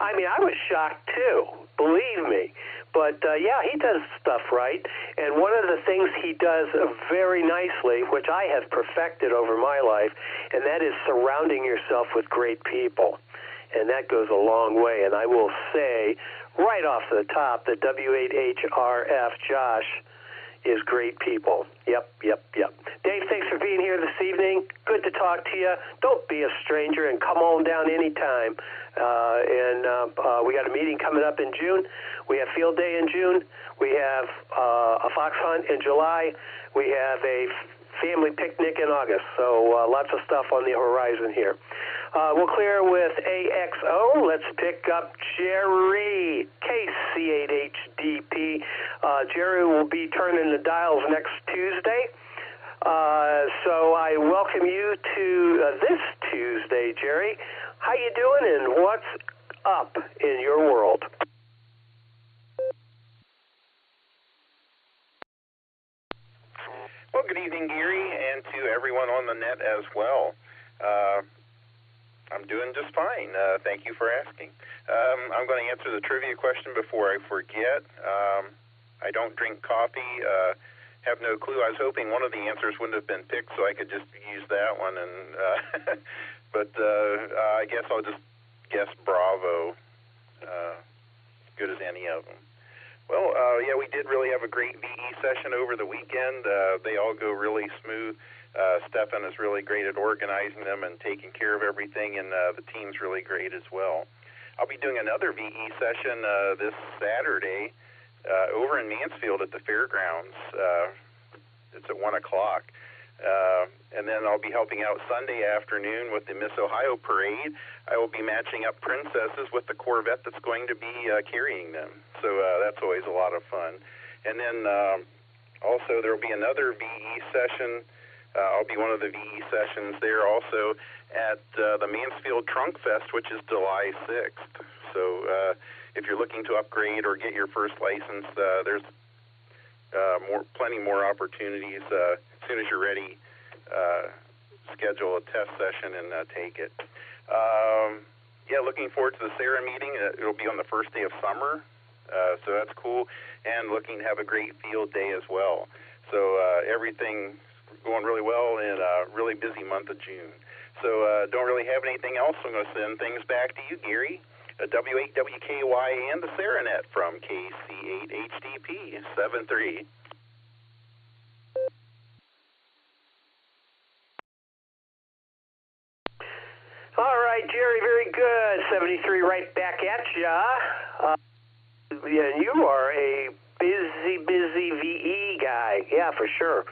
I mean, I was shocked too, believe me. But yeah, he does stuff right. And one of the things he does very nicely, which I have perfected over my life, and that is surrounding yourself with great people. And that goes a long way. And I will say right off the top that W8HRF Josh is great people. Yep. Dave, thanks for being here this evening. Good to talk to you. Don't be a stranger and come on down anytime. We got a meeting coming up in June. We have Field Day in June. We have a fox hunt in July. We have a family picnic in August. So lots of stuff on the horizon here. We'll clear with AXO. Let's pick up Jerry, KC8HDP. Jerry will be turning the dials next Tuesday. So I welcome you to this Tuesday, Jerry. How you doing, and what's up in your world? Well, good evening, Gary, and to everyone on the net as well. I'm doing just fine. Thank you for asking. I'm going to answer the trivia question before I forget. I don't drink coffee. Have no clue. I was hoping one of the answers wouldn't have been picked, so I could just use that one. But I guess I'll just guess Bravo. As good as any of them. Well, yeah, we did really have a great VE session over the weekend. They all go really smooth. Stefan is really great at organizing them and taking care of everything, and the team's really great as well. I'll be doing another VE session this Saturday over in Mansfield at the fairgrounds. It's at 1 o'clock. And then I'll be helping out Sunday afternoon with the Miss Ohio Parade. I will be matching up princesses with the Corvette that's going to be carrying them. So that's always a lot of fun. And then also there will be another VE session. I'll be one of the VE sessions there also at the Mansfield Trunk Fest, which is July 6th. So if you're looking to upgrade or get your first license, there's plenty more opportunities. soon as you're ready, schedule a test session and take it. Yeah, looking forward to the Sarah meeting. It'll be on the first day of summer, so that's cool. And looking to have a great field day as well. So everything's going really well in a really busy month of June. So don't really have anything else. I'm going to send things back to you, Gary. W8WKY and the SarahNet from KC8HDP 73. All right, Jerry, very good. 73 right back at ya. Yeah, you are a busy VE guy. Yeah, for sure.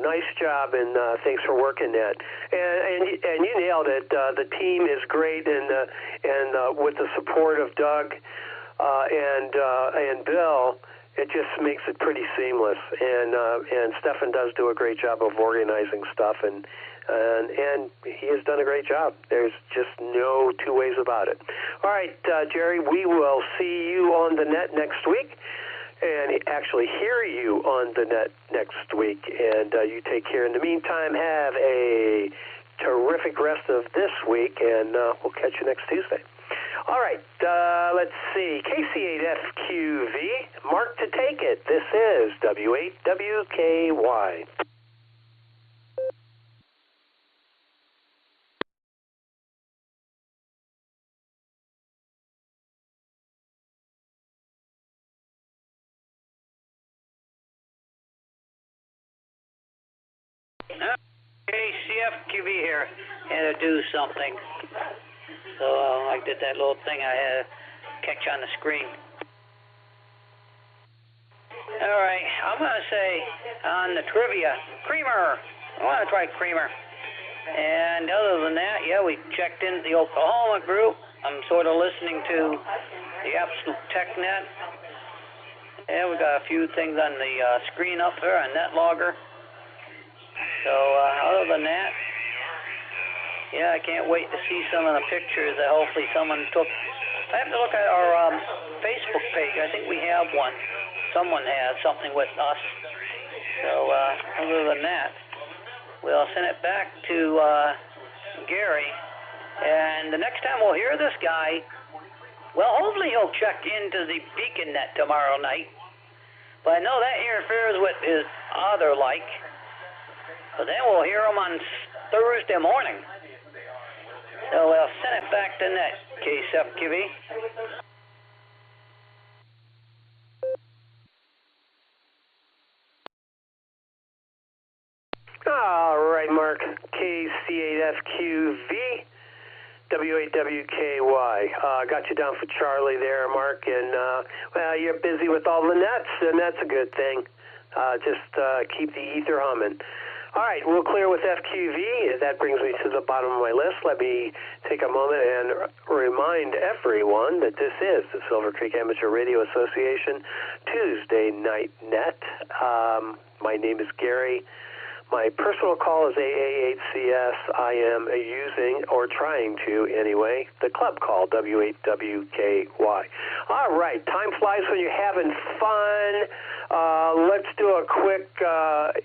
Nice job, and thanks for working that. And you nailed it. The team is great, and with the support of Doug and Bill, it just makes it pretty seamless. And Stefan does do a great job of organizing stuff, and he has done a great job. There's just no two ways about it. All right, Jerry, we will see you on the net next week, and actually hear you on the net next week. And you take care. In the meantime, have a terrific rest of this week, and we'll catch you next Tuesday. All right, let's see. KC8FQV, mark to take it. This is W8WKY. KCFQB here. Had to do something. So I did that little thing I had to catch on the screen. All right, I'm going to say on the trivia, Creamer. I want to try Creamer. And other than that, yeah, we checked into the Oklahoma group. I'm sort of listening to the Absolute TechNet. Yeah, we got a few things on the screen up there on NetLogger. So other than that, yeah, I can't wait to see some of the pictures that hopefully someone took. I have to look at our Facebook page. I think we have one. Someone has something with us. So other than that, we'll send it back to Gary. And the next time we'll hear this guy, well, hopefully he'll check into the Beacon Net tomorrow night. But I know that interferes with his other like. So then we'll hear him on Thursday morning. So we'll send it back to net, KCFQB. All right, Mark. KC8FQV, W8WKY. Got you down for Charlie there, Mark. And, well, you're busy with all the nets, and that's a good thing. Just keep the ether humming. All right, we'll clear with FQV. That brings me to the bottom of my list. Let me take a moment and remind everyone that this is the Silvercreek Amateur Radio Association Tuesday Night Net. My name is Gary. My personal call is AA8CS. I am using, or trying to anyway, the club call, W8WKY. All right, time flies when you're having fun. Let's do a quick,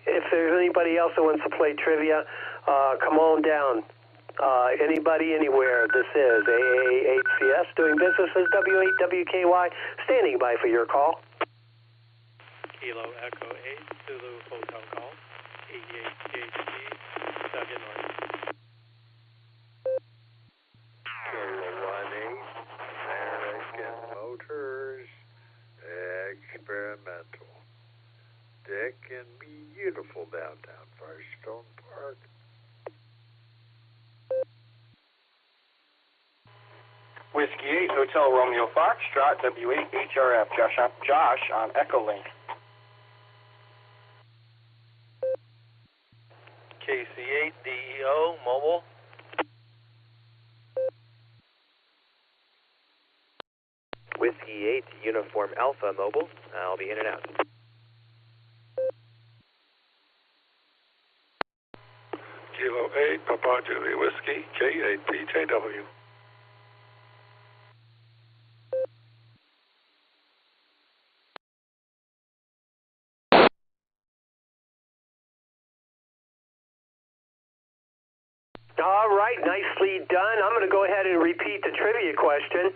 if there's anybody else that wants to play trivia, come on down. Anybody, anywhere. This is AA8CS, doing business as W8WKY, standing by for your call. Kilo Echo 8, Zulu Hotel Call, 88 KHD, Duggan North. Kilo 18, American Motors, experimental. Dick and beautiful downtown Firestone Park. Whiskey 8, Hotel Romeo Foxtrot, W8 HRF, Josh on Echolink. KC8 DEO Mobile. Whiskey 8 Uniform Alpha Mobile. I'll be in and out. Kilo 8, Papa Julie Whiskey, K8PJW. All right, nicely done. I'm going to go ahead and repeat the trivia question.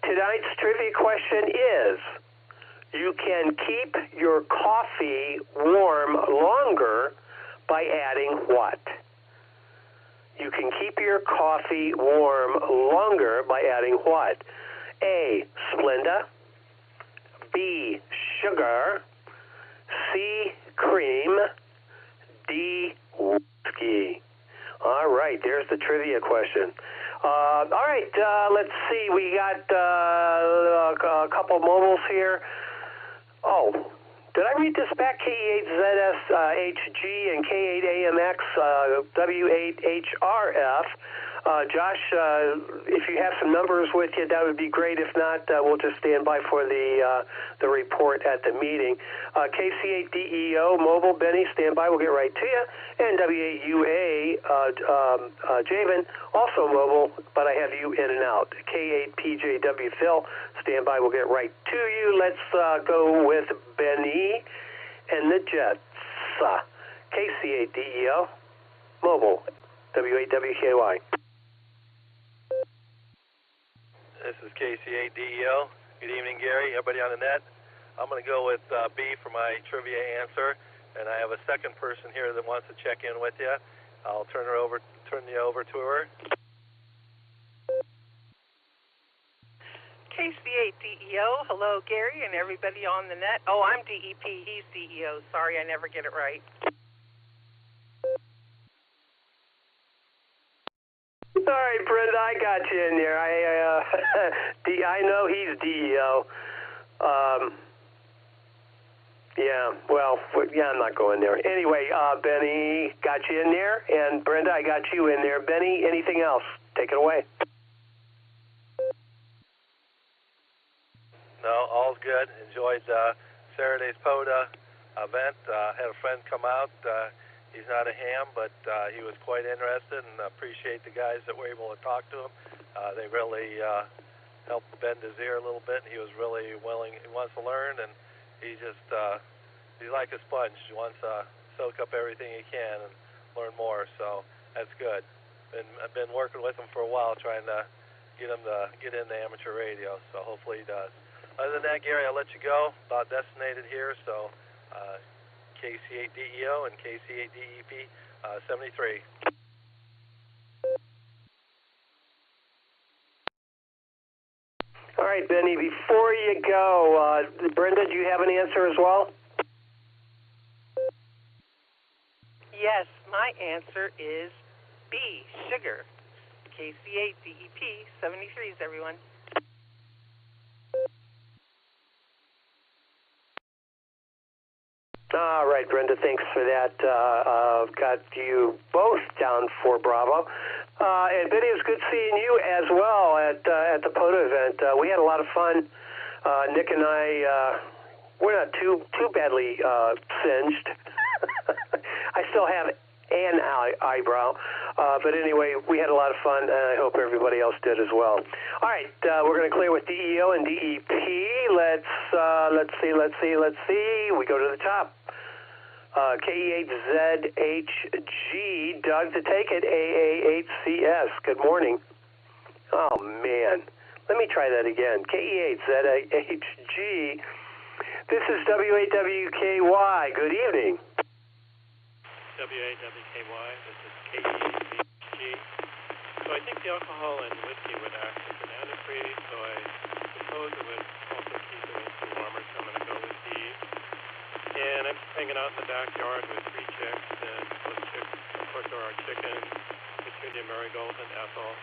Tonight's trivia question is, you can keep your coffee warm longer by adding what? You can keep your coffee warm longer by adding what? A, Splenda, B, sugar, C, cream, D, whiskey. All right, there's the trivia question. All right, let's see. We got a couple mobiles here. Oh, did I read this back? K8ZSHG and K8AMX W8HRF. Josh, if you have some numbers with you, that would be great. If not, we'll just stand by for the report at the meeting. KC8DEO mobile, Benny, stand by. We'll get right to you. And W8UA, Javen, also mobile, but I have you in and out. K8PJW Phil, stand by. We'll get right to you. Let's go with Benny and the Jets. KC8DEO mobile, W8WKY. This is KC8DEO. Good evening, Gary. Everybody on the net. I'm going to go with B for my trivia answer, and I have a second person here that wants to check in with you. I'll turn you over to her. KC8DEO. Hello, Gary, and everybody on the net. Oh, I'm DEP. He's DEO. Sorry, I never get it right. All right, Brenda, I got you in there. I know he's DEO. I'm not going there. Anyway, Benny got you in there, and Brenda, I got you in there. Benny, anything else? Take it away. No, all's good. Enjoyed Saturday's POTA event. Had a friend come out. He's not a ham, but he was quite interested, and appreciate the guys that were able to talk to him. They really helped bend his ear a little bit, and he was really willing. He wants to learn, and he's like a sponge. He wants to soak up everything he can and learn more, so that's good. I've been working with him for a while, trying to get him to get into amateur radio, so hopefully he does. Other than that, Gary, I'll let you go. About destinated here, so KC8DEO and KC8DEP 73. All right, Benny, before you go, Brenda, do you have an answer as well? Yes, my answer is B, sugar. KC8DEP 73s, everyone. All right, Brenda, thanks for that. Got you both down for Bravo. And Benny, it was good seeing you as well at the POTA event. We had a lot of fun. Nick and I, we're not too badly singed. I still have an eyebrow. But anyway, we had a lot of fun, and I hope everybody else did as well. All right, we're going to clear with DEO and DEP. Let's see. We go to the top. K8ZHG, Doug to take it, AA8CS. Good morning. Oh, man. Let me try that again. K8ZHG. This is W8WKY. Good evening. W8WKY, this is K8ZHG. So I think the alcohol and whiskey would act as banana-free, so I suppose it would also keep the whiskey warmer, so I'm going to go with D. And I'm hanging out in the backyard with 3 chicks, and those chicks, of course, are our chickens, Petunia, Marigold, and Ethel.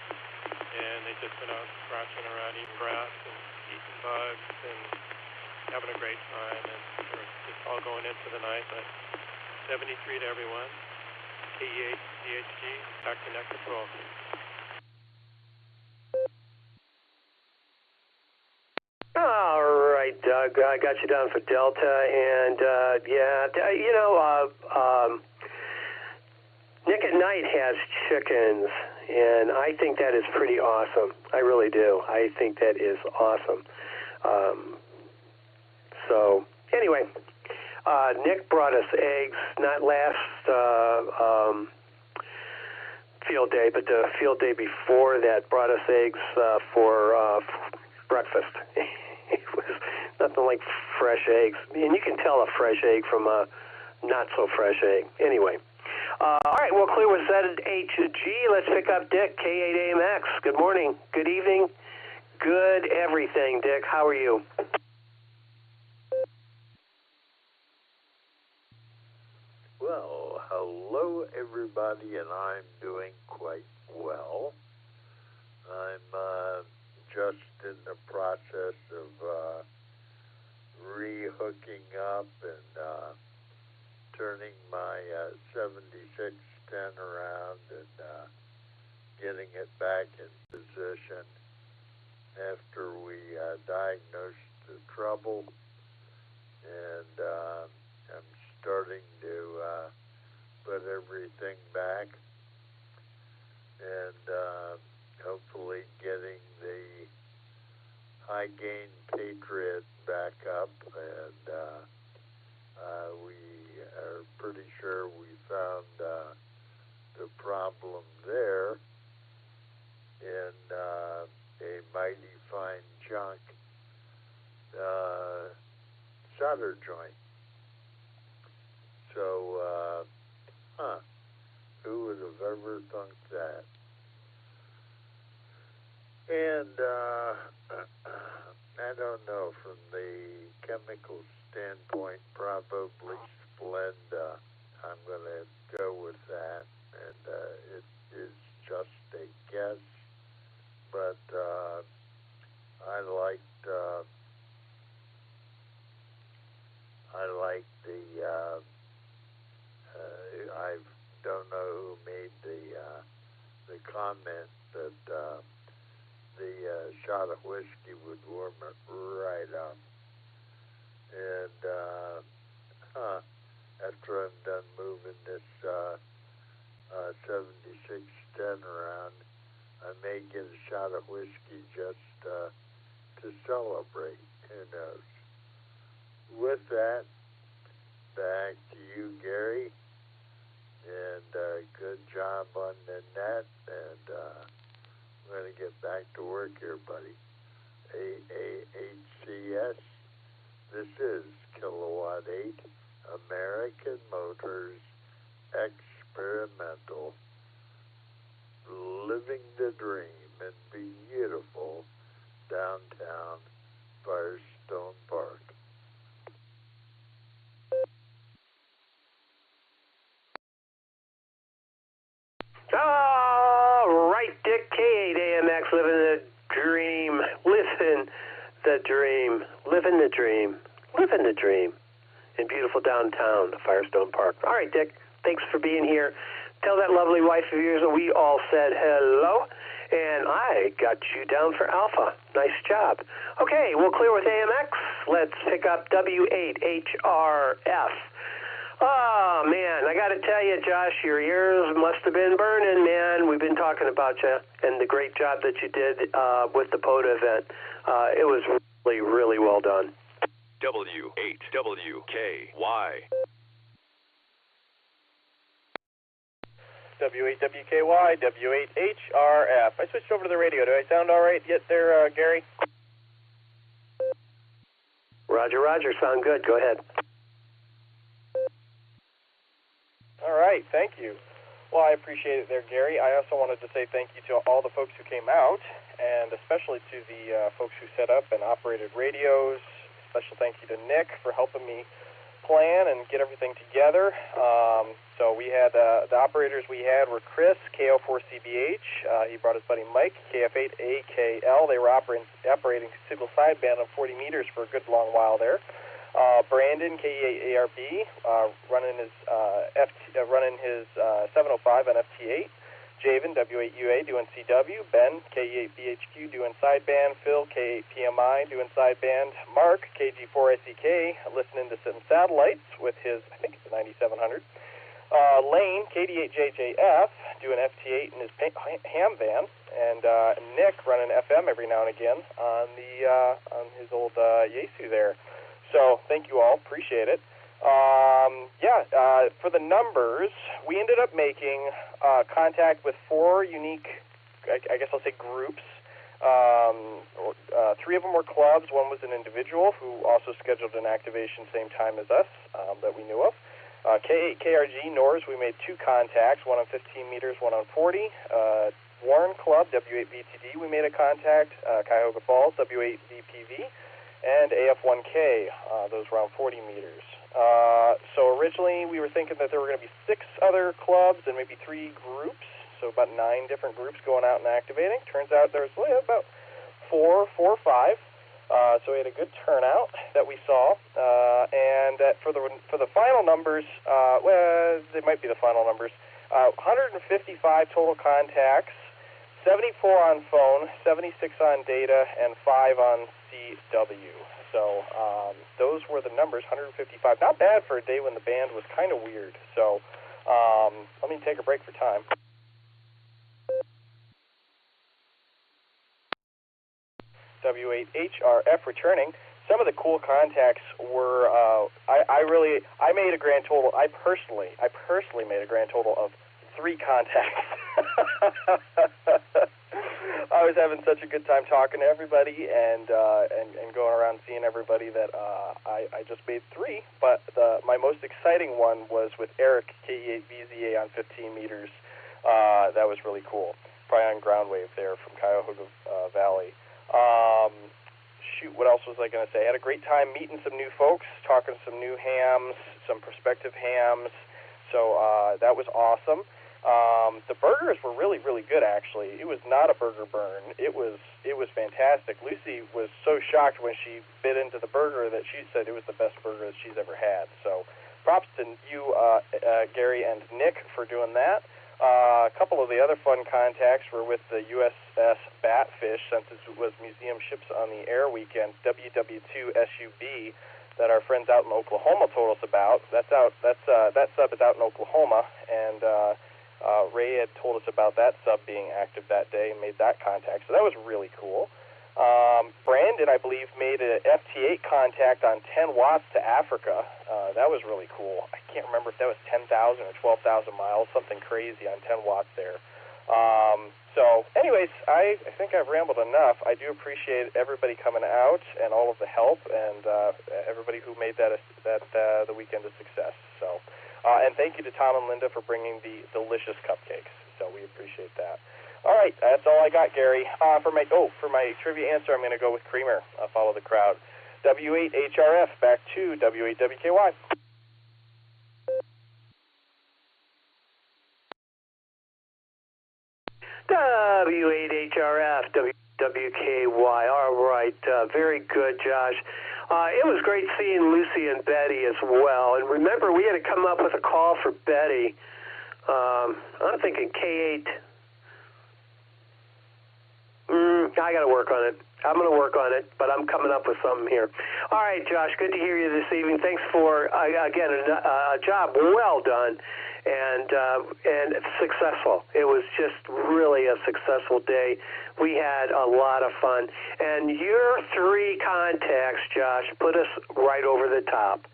And they've just been out scratching around, eating grass and eating bugs and having a great time. And we're just all going into the night. But 73 to everyone. K8ZHG, back to net control. All right, Doug, I got you down for Delta, and Nick at Night has chickens, and I think that is pretty awesome. I really do. I think that is awesome. So anyway, Nick brought us eggs, not last field day, but the field day before that brought us eggs for breakfast. It was nothing like fresh eggs. And you can tell a fresh egg from a not-so-fresh egg. Anyway. All right, well, clear with ZHG. Let's pick up Dick, K8AMX. Good morning. Good evening. Good everything, Dick. How are you? Well, hello, everybody, and I'm doing quite well. I'm just in the process of re-hooking up and turning my 7610 around and getting it back in position after we diagnosed the trouble. And I'm starting to put everything back and hopefully getting the high gain Patriot back up, and we are pretty sure we found the problem there in a mighty fine chunk solder joint. So, who would have ever thunk that? And I don't know, from the chemical standpoint, probably Splenda. I'm going to go with that, and it is just a guess, but I liked the I don't know who made the comment that the shot of whiskey would warm it right up. And after I'm done moving this 7610 around, I may get a shot of whiskey just to celebrate. Who knows? With that, back to you, Gary. And good job on the net. And I'm going to get back to work here, buddy. AAHCS. This is Kilowatt 8, American Motors Experimental, living the dream in beautiful downtown Firestone Park. All right, Dick, K8AMX, living the dream. Living the dream. Living the dream. Living the dream in beautiful downtown Firestone Park. All right, Dick, thanks for being here. Tell that lovely wife of yours that we all said hello, and I got you down for Alpha. Nice job. Okay, we'll clear with AMX. Let's pick up W8HRF. Oh, man, I got to tell you, Josh, your ears must have been burning, man. We've been talking about you and the great job that you did with the POTA event. It was really, really well done. W8WKY. W8WKY, W8HRF. I switched over to the radio. Do I sound all right yet there, Gary? Roger, Roger. Sound good. Go ahead. All right. Thank you. Well, I appreciate it there, Gary. I also wanted to say thank you to all the folks who came out, and especially to the folks who set up and operated radios. Special thank you to Nick for helping me plan and get everything together. So we had the operators we had were Chris, KO4CBH. He brought his buddy Mike, KF8AKL. They were operating single sideband of 40 meters for a good long while there. Brandon, KE8ARB, running his 705 on FT8. Javen, W8UA, doing CW. Ben, KE8BHQ, doing sideband. Phil, K8PMI, doing sideband. Mark, KG4SEK, listening to some satellites with his, I think it's a 9700. Lane, KD8JJF, doing FT8 in his ham van. And Nick running FM every now and again on his old Yaesu there. So thank you all, appreciate it. For the numbers, we ended up making contact with 4 unique, I guess I'll say groups. 3 of them were clubs. 1 was an individual who also scheduled an activation same time as us that we knew of. K8 KRG NORS, we made 2 contacts, 1 on 15 meters, 1 on 40. Warren Club, W8 VTD, we made a contact. Cuyahoga Falls, W8 VPV. And AF1K, those around 40 meters. So originally we were thinking that there were going to be 6 other clubs and maybe 3 groups, so about 9 different groups going out and activating. Turns out there was about 4 or 5. So we had a good turnout that we saw, and for the final numbers, well, they might be the final numbers. 155 total contacts, 74 on phone, 76 on data, and 5 on CW. So those were the numbers, 155. Not bad for a day when the band was kind of weird. So let me take a break for time. W8HRF returning. Some of the cool contacts were, I made a grand total, I personally made a grand total of 3 contacts. I was having such a good time talking to everybody and going around seeing everybody that I just made 3. But my most exciting one was with Eric, KE8VZA on 15 meters. That was really cool. Probably on ground wave there from Cuyahoga Valley. What else was I going to say? I had a great time meeting some new folks, talking to some new hams, some prospective hams. So that was awesome. The burgers were really, really good, actually. It was not a burger burn. It was fantastic. Lucy was so shocked when she bit into the burger that she said it was the best burger that she's ever had. So props to you, Gary and Nick, for doing that. A couple of the other fun contacts were with the USS Batfish, since it was Museum Ships on the Air weekend, WW2 SUB, that our friends out in Oklahoma told us about. That sub is out in Oklahoma, and Ray had told us about that sub being active that day and made that contact. So that was really cool. Brandon, I believe, made an FT8 contact on 10 watts to Africa. That was really cool. I can't remember if that was 10,000 or 12,000 miles, something crazy on 10 watts there. So anyways, I think I've rambled enough. I do appreciate everybody coming out and all of the help and everybody who made the weekend a success. So, and thank you to Tom and Linda for bringing the delicious cupcakes. So we appreciate that. All right, that's all I got, Gary. For my trivia answer, I'm going to go with Creamer. Follow the crowd. W8HRF back to W8WKY. W8HRF, WWKY. All right, very good, Josh. It was great seeing Lucy and Betty as well. And remember, we had to come up with a call for Betty. I'm thinking K8. I got to work on it. I'm going to work on it, but I'm coming up with something here. All right, Josh, good to hear you this evening. Thanks for, again, a job well done and successful. It was just really a successful day. We had a lot of fun. And your 3 contacts, Josh, put us right over the top.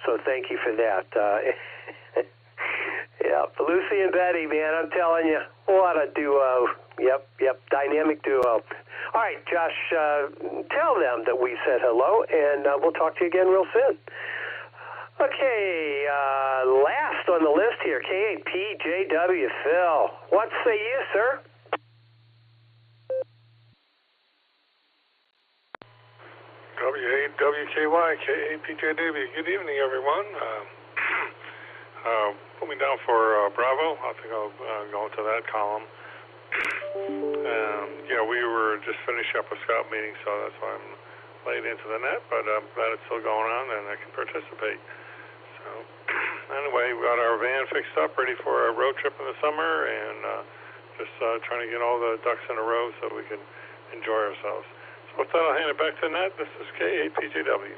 So thank you for that. Yeah, Lucy and Betty, man, I'm telling you, what a duo. Yep, dynamic duo. All right, Josh, tell them that we said hello, and we'll talk to you again real soon. Okay, last on the list here, K8PJW, Phil. What say you, sir? W8WKY, K8PJW. Good evening, everyone. Put me down for Bravo. I think I'll go into that column. We were just finishing up a scout meeting, so that's why I'm late into the net, but I'm glad it's still going on and I can participate. So anyway, we got our van fixed up, ready for a road trip in the summer, and just trying to get all the ducks in a row so we can enjoy ourselves. So with that, I'll hand it back to the net. This is K8PJW.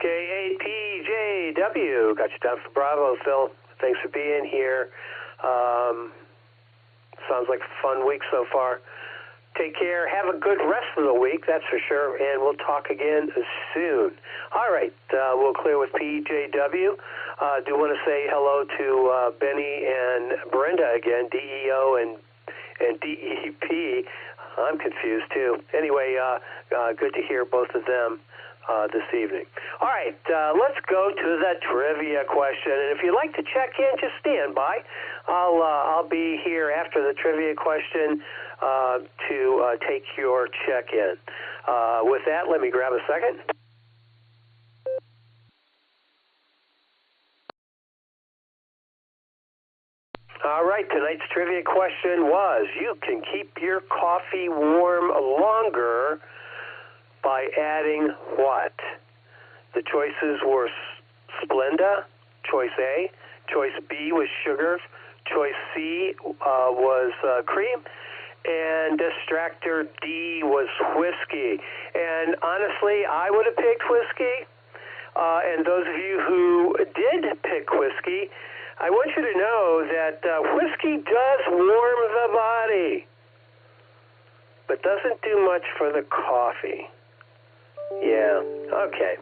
K8PJW. Got you down for Bravo, Phil. Thanks for being here. Sounds like a fun week so far. Take care. Have a good rest of the week, that's for sure, and we'll talk again soon. All right, we'll clear with PJW. Do want to say hello to Benny and Brenda again, DEO and DEP. I'm confused, too. Anyway, good to hear both of them this evening. All right, let's go to the trivia question. And if you'd like to check in, just stand by. I'll be here after the trivia question to take your check-in. With that, let me grab a second. All right, tonight's trivia question was, you can keep your coffee warm longer by adding what? The choices were Splenda, choice A. Choice B was sugar. Choice C was cream. And distractor D was whiskey. And honestly, I would have picked whiskey. And those of you who did pick whiskey, I want you to know that whiskey does warm the body, but doesn't do much for the coffee. Yeah, okay.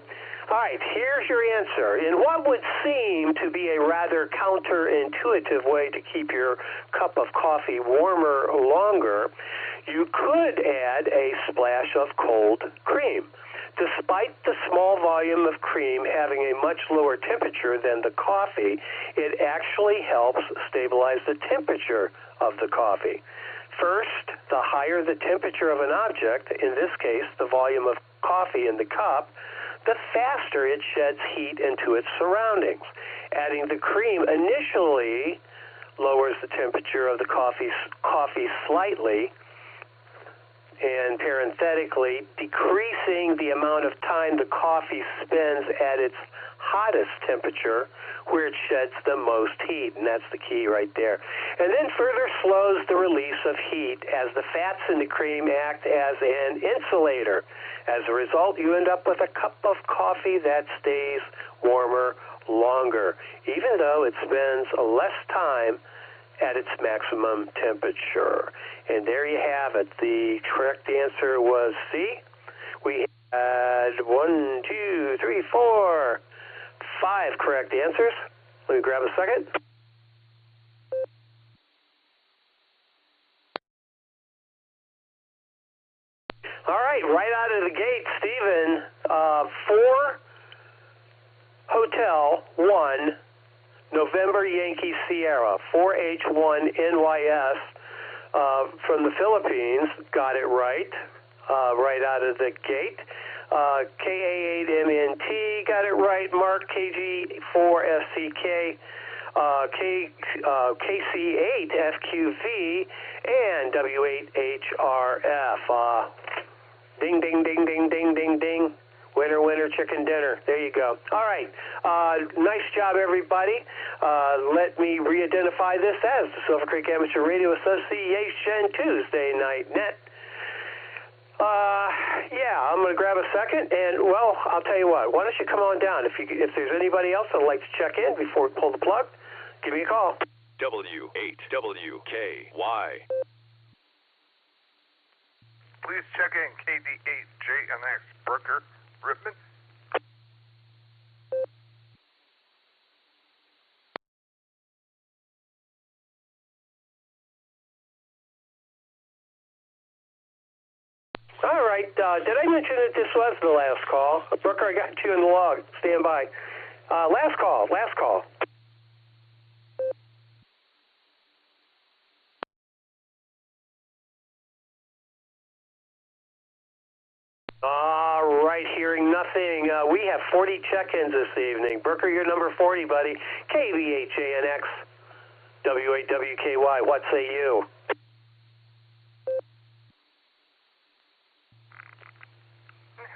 All right, here's your answer. In what would seem to be a rather counterintuitive way to keep your cup of coffee warmer longer, you could add a splash of cold cream. Despite the small volume of cream having a much lower temperature than the coffee, it actually helps stabilize the temperature of the coffee. First, the higher the temperature of an object, in this case the volume of coffee in the cup, the faster it sheds heat into its surroundings. Adding the cream initially lowers the temperature of the coffee slightly, and parenthetically, decreasing the amount of time the coffee spends at its hottest temperature, where it sheds the most heat, and that's the key right there. And then further slows the release of heat as the fats in the cream act as an insulator. As a result, you end up with a cup of coffee that stays warmer longer, even though it spends less time at its maximum temperature. And there you have it. The correct answer was C. We had 1, 2, 3, 4, 5 correct answers. Let me grab a second. All right, right out of the gate, Stephen, 4 Hotel 1 November Yankee Sierra, 4H1 NYS from the Philippines, got it right, right out of the gate. KA8MNT got it right. Mark KG4SCK, KC8FQV, and W8HRF. Ding, ding, ding, ding, ding, ding, ding. Winner, winner, chicken dinner. There you go. All right. Nice job, everybody. Let me re-identify this as the Silvercreek Amateur Radio Association Tuesday Night Net. Yeah, I'm going to grab a second, and, well, I'll tell you what. Why don't you come on down? If there's anybody else that would like to check in before we pull the plug, give me a call. W8WKY. Please check in KD8JNX Brooker Ripman. All right. Did I mention that this was the last call? Brooker, I got you in the log. Stand by. Last call. Last call. All right, hearing nothing. We have 40 check-ins this evening. Brooker, you're number 40, buddy. KVHANX, W8WKY, what say you?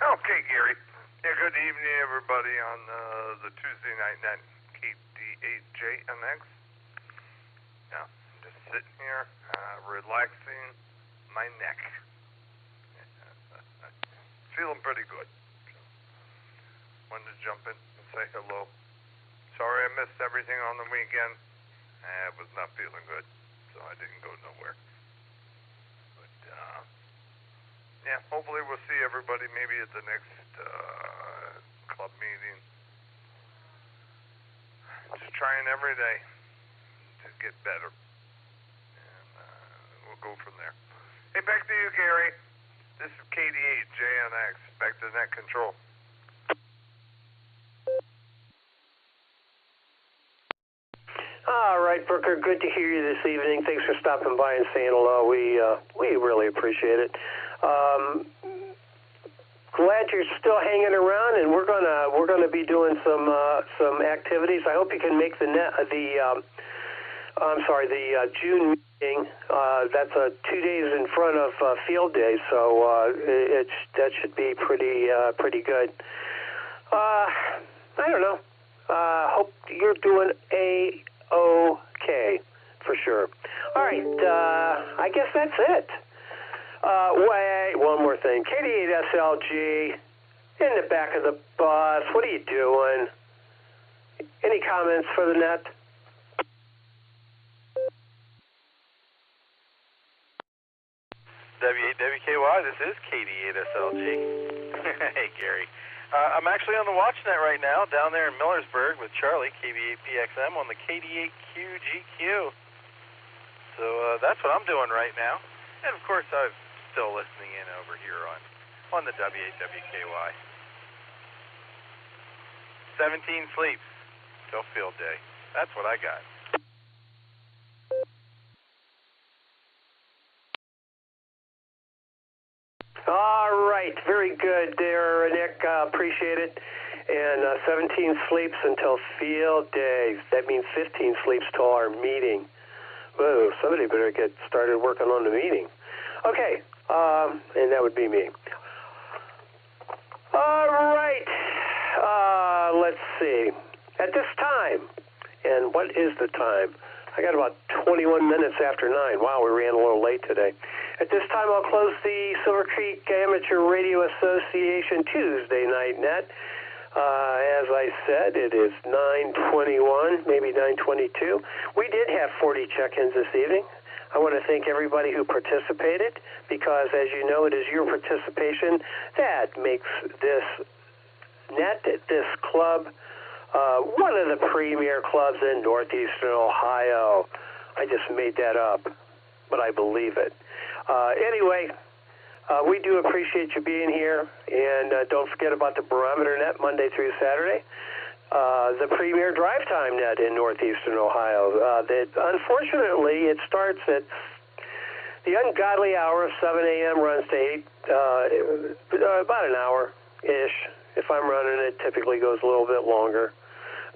Okay, Gary. Yeah, good evening, everybody, on the Tuesday night net, KD8JNX. Yeah, I'm just sitting here, relaxing my neck. Feeling pretty good. Wanted to jump in and say hello. Sorry I missed everything on the weekend. I was not feeling good. so I didn't go nowhere. But yeah, hopefully we'll see everybody maybe at the next club meeting. Just trying every day to get better, and we'll go from there. Hey, back to you, Gary. This is KD8JNX, back to net control. All right, Brooker, good to hear you this evening. Thanks for stopping by and saying hello. We really appreciate it. Glad you're still hanging around, and we're gonna be doing some activities. I hope you can make the June meeting. That's 2 days in front of Field Day, so that should be pretty good. I don't know. Hope you're doing okay for sure. All right, I guess that's it. Wait, one more thing. KD8SLG in the back of the bus. What are you doing? Any comments for the net? W8WKY, this is KD8SLG. Hey, Gary. I'm actually on the WatchNet right now down there in Millersburg with Charlie, KB8PXM, on the KD8QGQ. So that's what I'm doing right now. And, of course, I'm still listening in over here on the W8WKY. 17 sleeps till Field Day. That's what I got. All right, very good there, Nick. Appreciate it. And 17 sleeps until Field Day. That means 15 sleeps till our meeting. Whoa, somebody better get started working on the meeting. Okay, and that would be me. All right, let's see. At this time, and what is the time? I got about 21 minutes after 9. Wow, we ran a little late today. At this time, I'll close the Silvercreek Amateur Radio Association Tuesday night net. As I said, it is 9:21, maybe 9:22. We did have 40 check-ins this evening. I want to thank everybody who participated, because, as you know, it is your participation that makes this net, this club, one of the premier clubs in northeastern Ohio. I just made that up, but I believe it. Anyway, we do appreciate you being here, and don't forget about the Barometer Net Monday through Saturday, the premier drive time net in northeastern Ohio. Unfortunately, it starts at the ungodly hour of 7 a.m., runs to 8, about an hour-ish. If I'm running it, typically goes a little bit longer.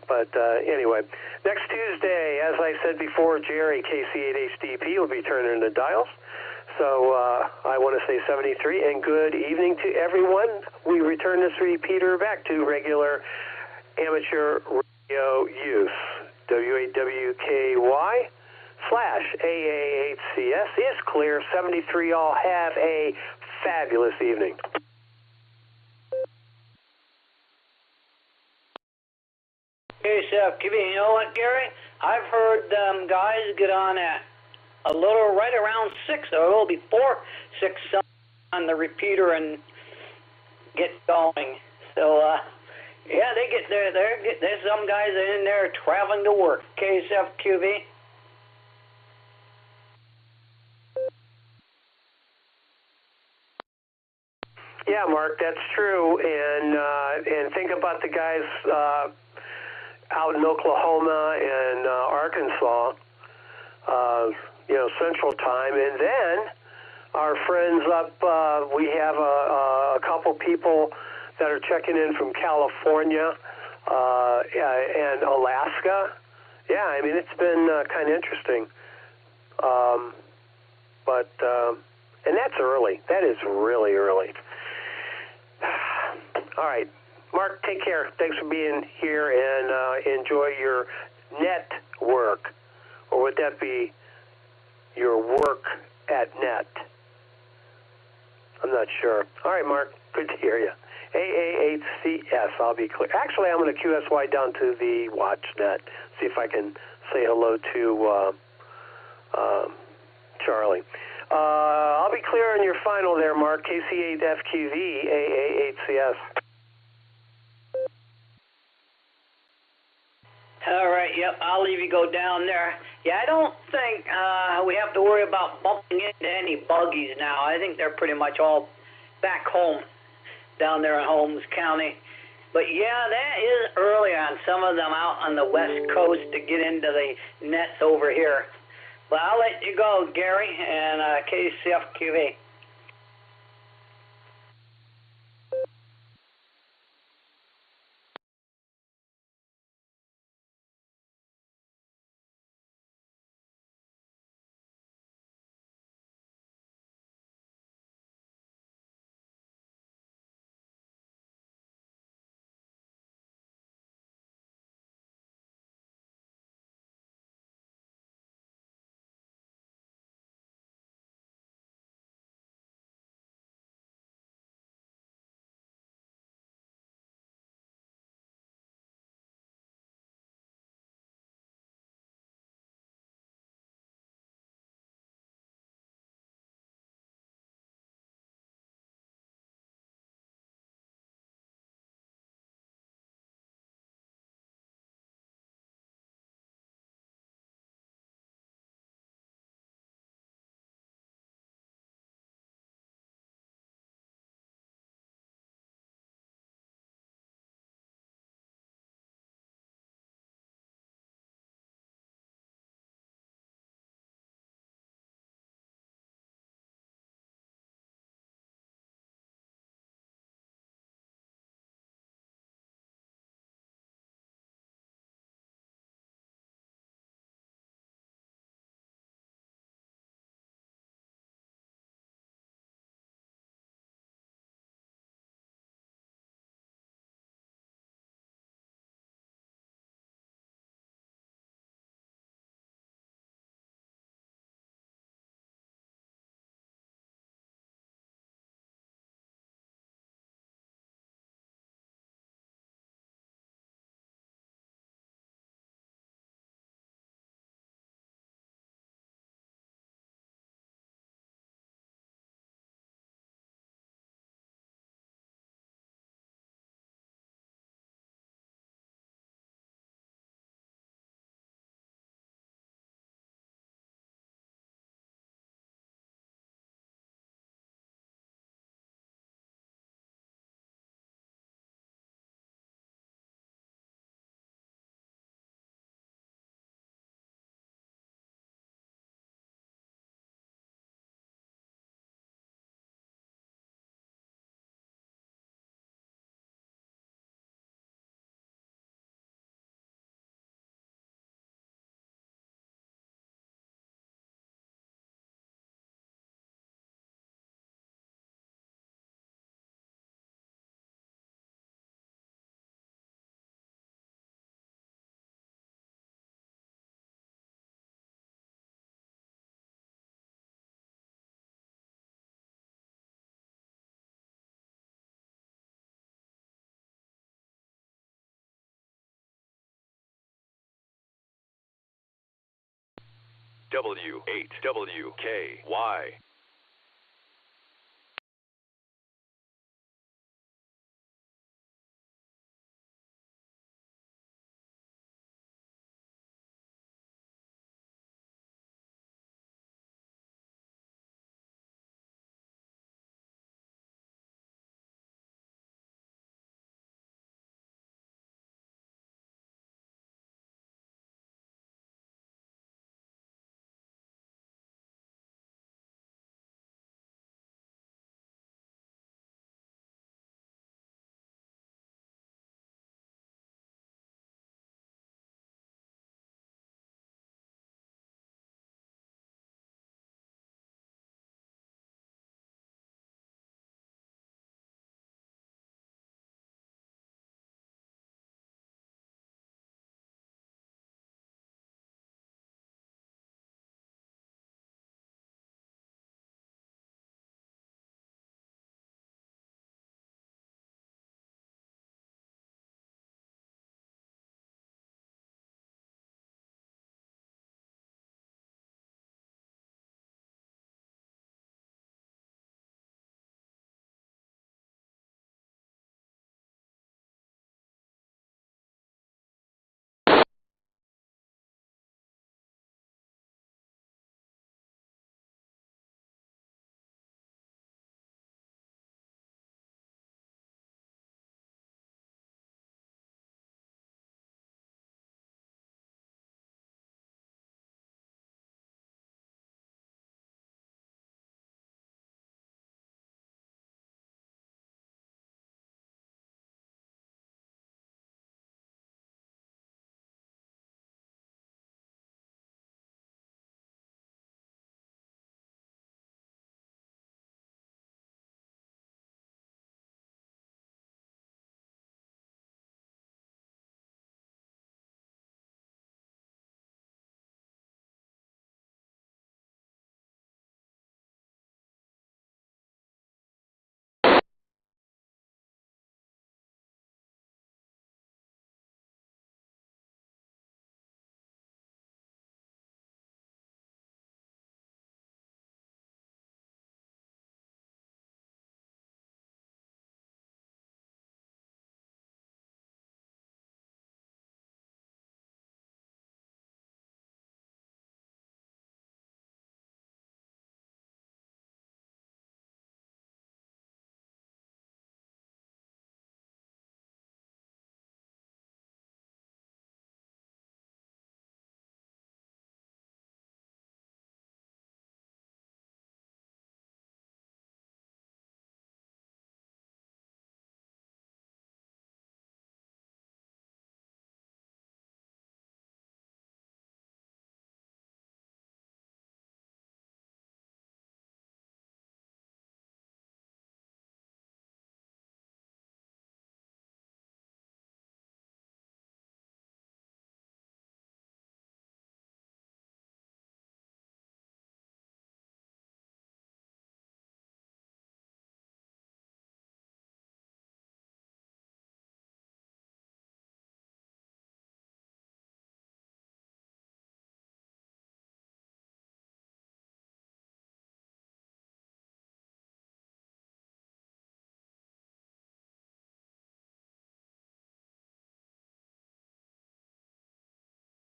But anyway, next Tuesday, as I said before, Jerry, KC8HDP, will be turning the dials. So I want to say 73, and good evening to everyone. We return this repeater back to regular amateur radio use. WAWKY/AA8CS is clear. 73, all have a fabulous evening. Hey, Seth, you know what, Gary? I've heard guys get on at a little right around 6, or a little before 6 on the repeater and get going. So, yeah, they get there. There's some guys in there traveling to work. KSFQV. Yeah, Mark, that's true. And think about the guys out in Oklahoma and Arkansas, Central Time, and then our friends up. We have a couple people that are checking in from California and Alaska. Yeah, I mean, it's been kind of interesting. And that's early. That is really early. All right. Mark, take care. Thanks for being here, and enjoy your network. Or would that be your work at net? I'm not sure. All right, Mark. Good to hear you. AA8CS, I'll be clear. Actually, I'm going to QSY down to the WatchNet, see if I can say hello to Charlie. I'll be clear on your final there, Mark. KC8FQV, AA8CS. All right, yep, I'll leave you go down there. Yeah, I don't think we have to worry about bumping into any buggies now. I think they're pretty much all back home down there in Holmes County. But yeah, that is early on some of them out on the west coast to get into the nets over here. But I'll let you go, Gary, and KCFQV. W8WKY.